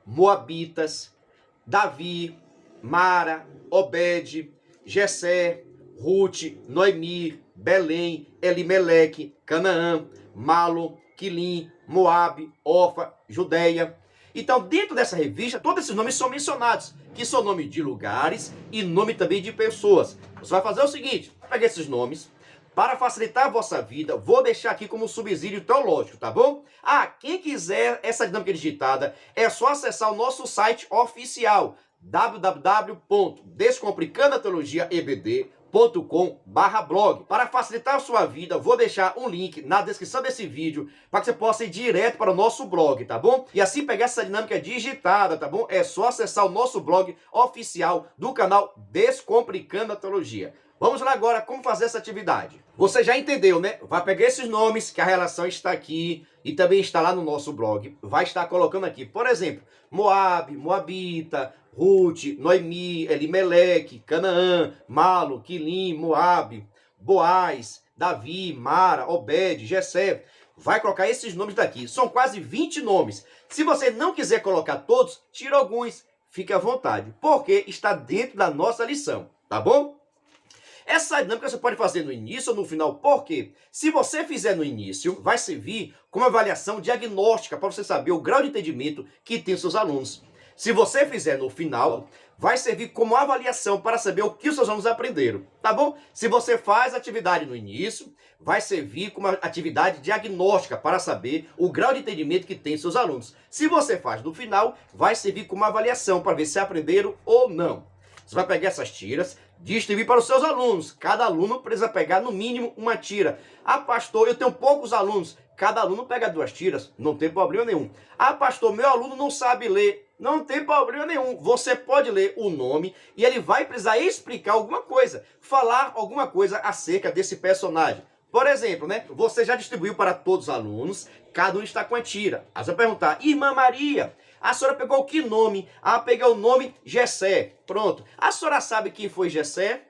Moabitas, Davi, Mara, Obed, Jessé, Ruth, Noemi, Belém, Elimeleque, Canaã, Malo, Quilim, Moabe, Orfa, Judeia. Então, dentro dessa revista, todos esses nomes são mencionados, que são nome de lugares e nome também de pessoas. Você vai fazer o seguinte, pega esses nomes, para facilitar a vossa vida, vou deixar aqui como subsídio teológico, tá bom? Ah, quem quiser essa dinâmica digitada, é só acessar o nosso site oficial, www.descomplicandoateologiaebd.com/blog. Para facilitar a sua vida, vou deixar um link na descrição desse vídeo para que você possa ir direto para o nosso blog, tá bom? E assim pegar essa dinâmica digitada, tá bom? É só acessar o nosso blog oficial do canal Descomplicando a Teologia. Vamos lá agora como fazer essa atividade. Você já entendeu, né? Vai pegar esses nomes, que a relação está aqui e também está lá no nosso blog. Vai estar colocando aqui, por exemplo, Moabe, Moabita, Ruth, Noemi, Elimeleque, Canaã, Malo, Quilim, Moabe, Boaz, Davi, Mara, Obed, Jessé. Vai colocar esses nomes daqui. São quase 20 nomes. Se você não quiser colocar todos, tira alguns. Fique à vontade, porque está dentro da nossa lição, tá bom? Essa dinâmica você pode fazer no início ou no final, porque se você fizer no início, vai servir como avaliação diagnóstica para você saber o grau de entendimento que tem os seus alunos. Se você fizer no final, vai servir como avaliação para saber o que os seus alunos aprenderam, tá bom? Se você faz a atividade no início, vai servir como atividade diagnóstica para saber o grau de entendimento que tem seus alunos. Se você faz no final, vai servir como avaliação para ver se aprenderam ou não. Você vai pegar essas tiras, distribuir para os seus alunos. Cada aluno precisa pegar no mínimo uma tira. Ah, pastor, eu tenho poucos alunos. Cada aluno pega 2 tiras, não tem problema nenhum. Ah, pastor, meu aluno não sabe ler. Não tem problema nenhum. Você pode ler o nome e ele vai precisar explicar alguma coisa, falar alguma coisa acerca desse personagem. Por exemplo, né? Você já distribuiu para todos os alunos, cada um está com a tira. Aí você vai perguntar, Irmã Maria, a senhora pegou que nome? Ah, peguei o nome Jessé. Pronto. A senhora sabe quem foi Jessé?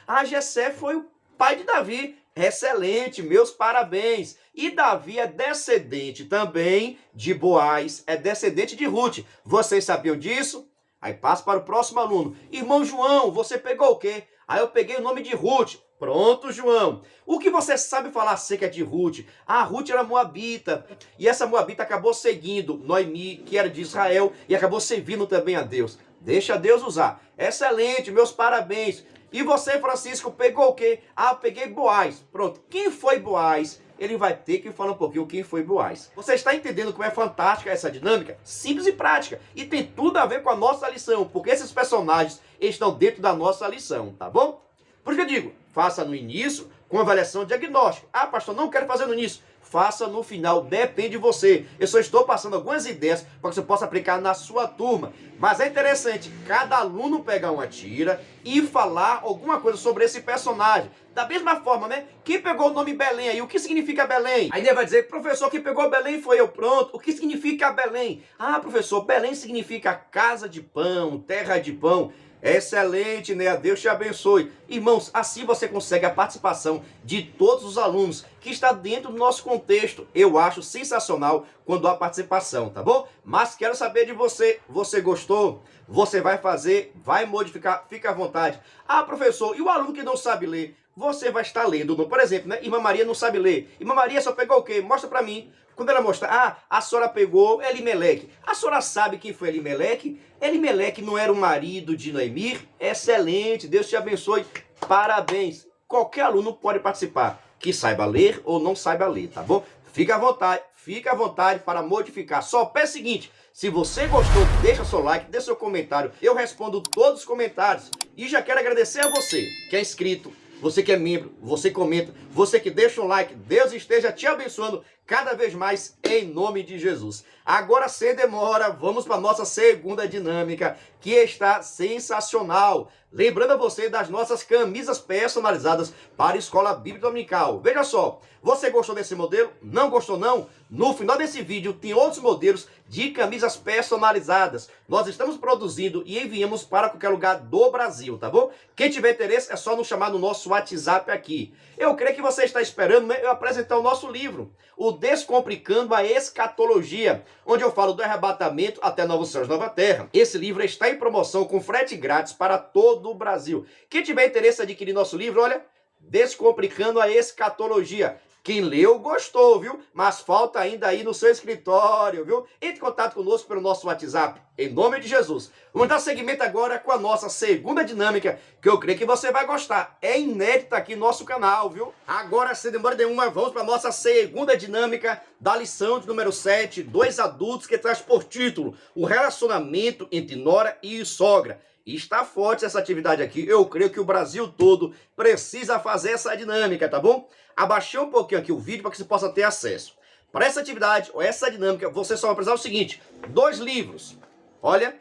Ah, Jessé foi o pai de Davi. Excelente, meus parabéns. E Davi é descendente também de Boaz, é descendente de Ruth. Vocês sabiam disso? Aí passa para o próximo aluno. Irmão João, você pegou o quê? Aí eu peguei o nome de Ruth. Pronto, João. O que você sabe falar acerca de Ruth? Ah, Ruth era moabita. E essa moabita acabou seguindo Noemi, que era de Israel, e acabou servindo também a Deus. Deixa Deus usar. Excelente, meus parabéns. E você, Francisco, pegou o quê? Ah, eu peguei Boaz. Pronto. Quem foi Boaz? Ele vai ter que falar um pouquinho quem foi Boaz. Você está entendendo como é fantástica essa dinâmica? Simples e prática. E tem tudo a ver com a nossa lição, porque esses personagens estão dentro da nossa lição, tá bom? Por isso que eu digo, faça no início com avaliação diagnóstica. Ah, pastor, não quero fazer no início. Faça no final, depende de você. Eu só estou passando algumas ideias para que você possa aplicar na sua turma. Mas é interessante cada aluno pegar uma tira e falar alguma coisa sobre esse personagem. Da mesma forma, né? Quem pegou o nome Belém aí? O que significa Belém? Aí ele vai dizer, professor, quem pegou Belém foi eu. Pronto. O que significa Belém? Ah, professor, Belém significa casa de pão, terra de pão. Excelente, né? Deus te abençoe. Irmãos, assim você consegue a participação de todos os alunos que está dentro do nosso contexto. Eu acho sensacional quando há participação, tá bom? Mas quero saber de você. Você gostou? Você vai fazer? Vai modificar? Fica à vontade. Ah, professor, e o aluno que não sabe ler? Você vai estar lendo. Por exemplo, né? Irmã Maria não sabe ler. Irmã Maria só pegou o quê? Mostra pra mim. Quando ela mostra, ah, a senhora pegou Elimeleque. A senhora sabe quem foi Elimeleque? Elimeleque não era o marido de Noemi? Excelente, Deus te abençoe. Parabéns. Qualquer aluno pode participar, que saiba ler ou não saiba ler, tá bom? Fica à vontade para modificar. Só peço o seguinte, se você gostou, deixa seu like, deixa seu comentário. Eu respondo todos os comentários. E já quero agradecer a você que é inscrito, você que é membro, você comenta, você que deixa um like. Deus esteja te abençoando cada vez mais em nome de Jesus. Agora, sem demora, vamos para a nossa segunda dinâmica, que está sensacional. Lembrando a você das nossas camisas personalizadas para a Escola Bíblica Dominical. Veja só, você gostou desse modelo? Não gostou não? No final desse vídeo tem outros modelos de camisas personalizadas. Nós estamos produzindo e enviamos para qualquer lugar do Brasil, tá bom? Quem tiver interesse é só nos chamar no nosso WhatsApp aqui. Eu creio que você está esperando, né, eu apresentar o nosso livro, o Descomplicando a Escatologia, onde eu falo do arrebatamento até novos céus, nova terra. Esse livro está em promoção com frete grátis para todo o Brasil. Quem tiver interesse em adquirir nosso livro, olha, Descomplicando a Escatologia. Quem leu, gostou, viu? Mas falta ainda aí no seu escritório, viu? Entre em contato conosco pelo nosso WhatsApp, em nome de Jesus. Vamos dar seguimento agora com a nossa segunda dinâmica, que eu creio que você vai gostar. É inédita aqui no nosso canal, viu? Agora, sem demora nenhuma, vamos para a nossa segunda dinâmica da lição de número 7, 2 adultos, que traz por título o relacionamento entre nora e sogra. E está forte essa atividade aqui. Eu creio que o Brasil todo precisa fazer essa dinâmica, tá bom? Abaixei um pouquinho aqui o vídeo para que você possa ter acesso. Para essa atividade, ou essa dinâmica, você só vai precisar o seguinte: 2 livros. Olha,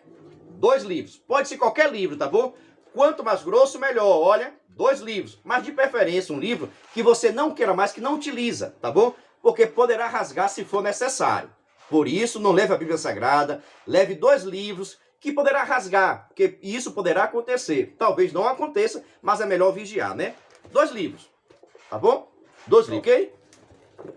2 livros. Pode ser qualquer livro, tá bom? Quanto mais grosso, melhor. Olha, 2 livros. Mas de preferência um livro que você não queira mais, que não utiliza, tá bom? Porque poderá rasgar se for necessário. Por isso, não leve a Bíblia Sagrada, leve 2 livros que poderá rasgar, porque isso poderá acontecer. Talvez não aconteça, mas é melhor vigiar, né? 2 livros, tá bom? 2 livros, ok?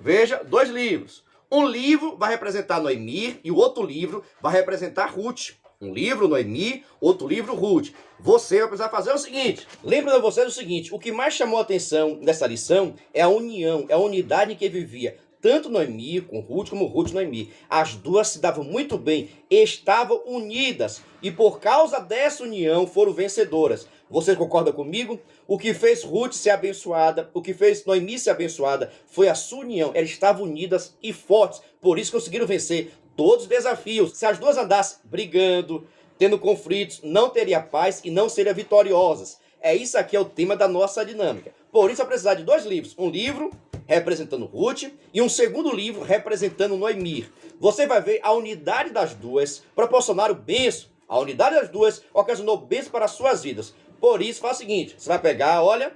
Veja, 2 livros. Um livro vai representar Noemi e o outro livro vai representar Ruth. Um livro Noemi, outro livro Ruth. Você vai precisar fazer o seguinte. Lembra de vocês o seguinte, o que mais chamou a atenção nessa lição é a união, é a unidade em que vivia Tanto Noemi com Ruth, como Ruth e Noemi. As duas se davam muito bem, estavam unidas. E por causa dessa união foram vencedoras. Você concorda comigo? O que fez Ruth ser abençoada, o que fez Noemi ser abençoada, foi a sua união. Elas estavam unidas e fortes. Por isso conseguiram vencer todos os desafios. Se as duas andassem brigando, tendo conflitos, não teria paz e não seriam vitoriosas. É isso aqui, é o tema da nossa dinâmica. Por isso vai precisar de 2 livros. Um livro representando Ruth e um segundo livro representando Noemi. Você vai ver a unidade das duas proporcionaram bênção. A unidade das duas ocasionou bênção para as suas vidas. Por isso, faz o seguinte, você vai pegar, olha,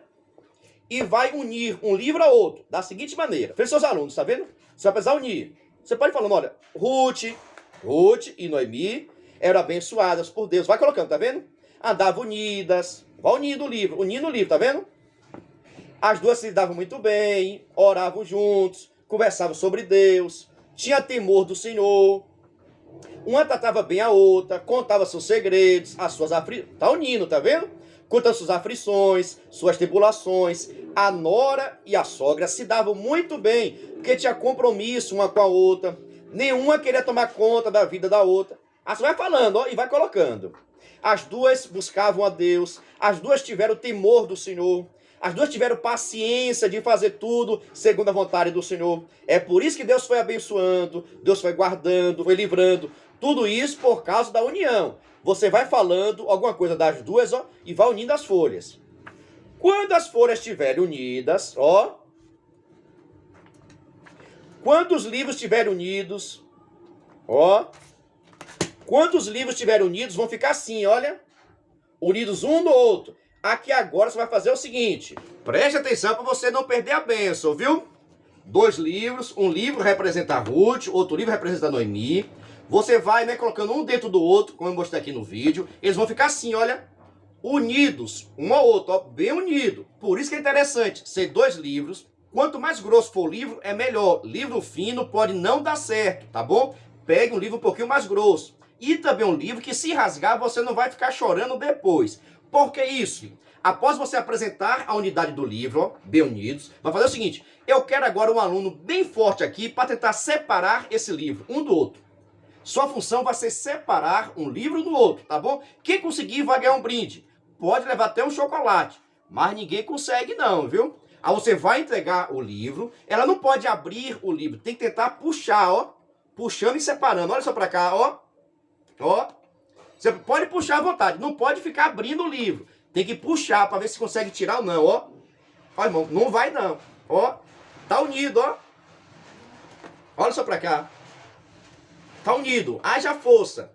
e vai unir um livro a outro, da seguinte maneira. Fez seus alunos, tá vendo? Você vai precisar unir. Você pode ir falando, olha, Ruth e Noemi eram abençoadas por Deus. Vai colocando, tá vendo? Andavam unidas. Vai unindo o livro, tá vendo? As duas se davam muito bem, oravam juntos, conversavam sobre Deus, tinha temor do Senhor. Uma tratava bem a outra, contava seus segredos, as suas aflições. Tá unindo, tá vendo? Contando suas aflições, suas tribulações. A nora e a sogra se davam muito bem, porque tinha compromisso uma com a outra. Nenhuma queria tomar conta da vida da outra. Aí você vai falando, ó, e vai colocando. As duas buscavam a Deus, as duas tiveram temor do Senhor, as duas tiveram paciência de fazer tudo segundo a vontade do Senhor. É por isso que Deus foi abençoando, Deus foi guardando, foi livrando. Tudo isso por causa da união. Você vai falando alguma coisa das duas, ó, e vai unindo as folhas. Quando as folhas estiverem unidas, ó, quando os livros estiverem unidos, ó, quando os livros estiverem unidos, vão ficar assim, olha, unidos um no outro. Aqui agora você vai fazer o seguinte, preste atenção para você não perder a bênção, viu? 2 livros, um livro representa Ruth, outro livro representa Noemi. Você vai, né, colocando um dentro do outro, como eu mostrei aqui no vídeo. Eles vão ficar assim, olha, unidos, um ao outro, ó, bem unido. Por isso que é interessante ser 2 livros. Quanto mais grosso for o livro, é melhor. Livro fino pode não dar certo, tá bom? Pegue um livro um pouquinho mais grosso. E também um livro que, se rasgar, você não vai ficar chorando depois. Por que isso? Após você apresentar a unidade do livro, ó, bem unidos, vai fazer o seguinte. Eu quero agora um aluno bem forte aqui para tentar separar esse livro um do outro. Sua função vai ser separar um livro do outro, tá bom? Quem conseguir vai ganhar um brinde. Pode levar até um chocolate, mas ninguém consegue não, viu? Aí você vai entregar o livro, ela não pode abrir o livro, tem que tentar puxar, ó. Puxando e separando. Olha só pra cá, ó. Ó. Você pode puxar à vontade, não pode ficar abrindo o livro. Tem que puxar para ver se consegue tirar ou não, ó. Ó, irmão, não vai não. Ó. Tá unido, ó. Olha só pra cá. Tá unido. Haja força.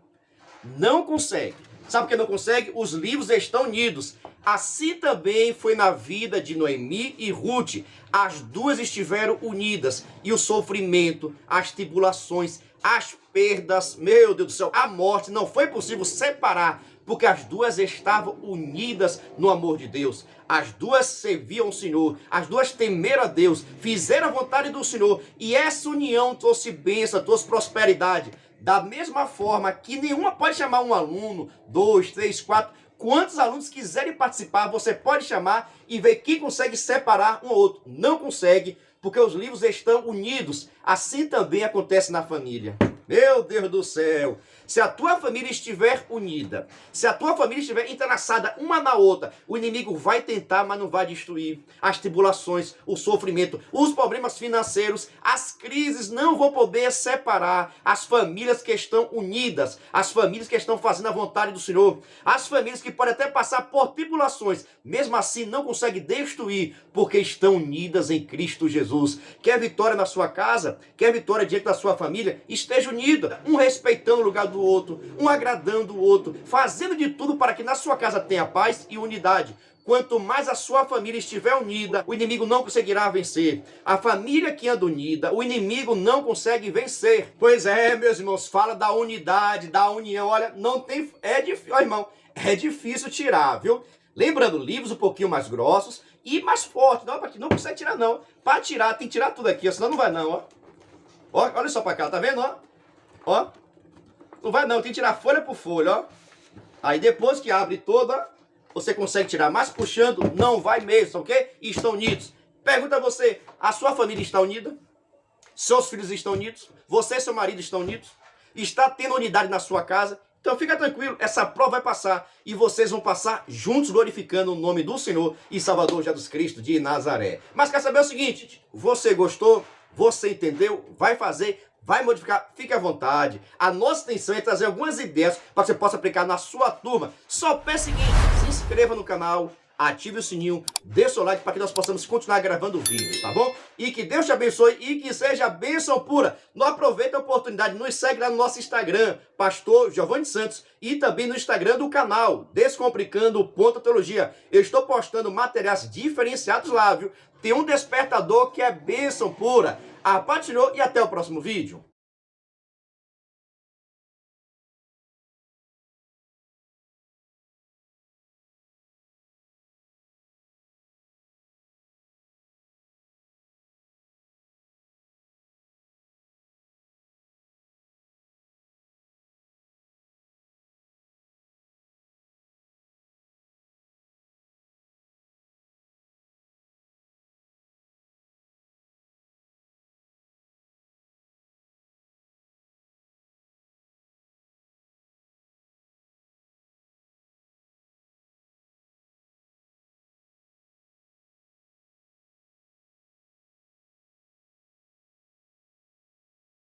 Não consegue. Sabe por que não consegue? Os livros estão unidos. Assim também foi na vida de Noemi e Ruth. As duas estiveram unidas. E o sofrimento, as tribulações, as perdas, meu Deus do céu, a morte, não foi possível separar, porque as duas estavam unidas no amor de Deus. As duas serviam o Senhor, as duas temeram a Deus, fizeram a vontade do Senhor, e essa união trouxe bênção, trouxe prosperidade. Da mesma forma que nenhuma pode chamar um aluno, 2, 3, 4, quantos alunos quiserem participar, você pode chamar e ver quem consegue separar um ou outro. Não consegue, porque os livros estão unidos. Assim também acontece na família. Meu Deus do céu! Se a tua família estiver unida, se a tua família estiver entrelaçada uma na outra, o inimigo vai tentar, mas não vai destruir. As tribulações, o sofrimento, os problemas financeiros, as crises não vão poder separar as famílias que estão unidas, as famílias que estão fazendo a vontade do Senhor, as famílias que podem até passar por tribulações, mesmo assim não conseguem destruir, porque estão unidas em Cristo Jesus. Quer vitória na sua casa? Quer vitória diante da sua família? Esteja unida, um respeitando o lugar do outro, um agradando o outro, fazendo de tudo para que na sua casa tenha paz e unidade. Quanto mais a sua família estiver unida, o inimigo não conseguirá vencer. A família que anda unida, o inimigo não consegue vencer. Pois é, meus irmãos, fala da unidade, da união. Olha, não tem... É difícil, ó, irmão, é difícil tirar, viu? Lembrando, livros um pouquinho mais grossos e mais fortes. Não, não consegue tirar, não. Para tirar, tem que tirar tudo aqui, senão não vai não, ó. Ó, olha só para cá, tá vendo, ó? Ó. Não vai não, tem que tirar folha por folha, ó. Aí depois que abre toda, você consegue tirar, mas puxando não vai mesmo, ok? E estão unidos. Pergunta a você, a sua família está unida? seus filhos estão unidos, você e seu marido estão unidos, está tendo unidade na sua casa. Então fica tranquilo, essa prova vai passar e vocês vão passar juntos glorificando o nome do Senhor e Salvador Jesus Cristo de Nazaré. Mas quer saber o seguinte, você gostou? Você entendeu? Vai fazer? Vai modificar? Fique à vontade. A nossa intenção é trazer algumas ideias para que você possa aplicar na sua turma. Só peça o seguinte, se inscreva no canal, ative o sininho, dê seu like para que nós possamos continuar gravando vídeos, tá bom? E que Deus te abençoe e que seja bênção pura. Não aproveita a oportunidade, nos segue lá no nosso Instagram, Pastor Giovanni Santos, e também no Instagram do canal, Descomplicando.teologia. Eu estou postando materiais diferenciados lá, viu? Tem um despertador que é bênção pura. A paz do Senhor e até o próximo vídeo.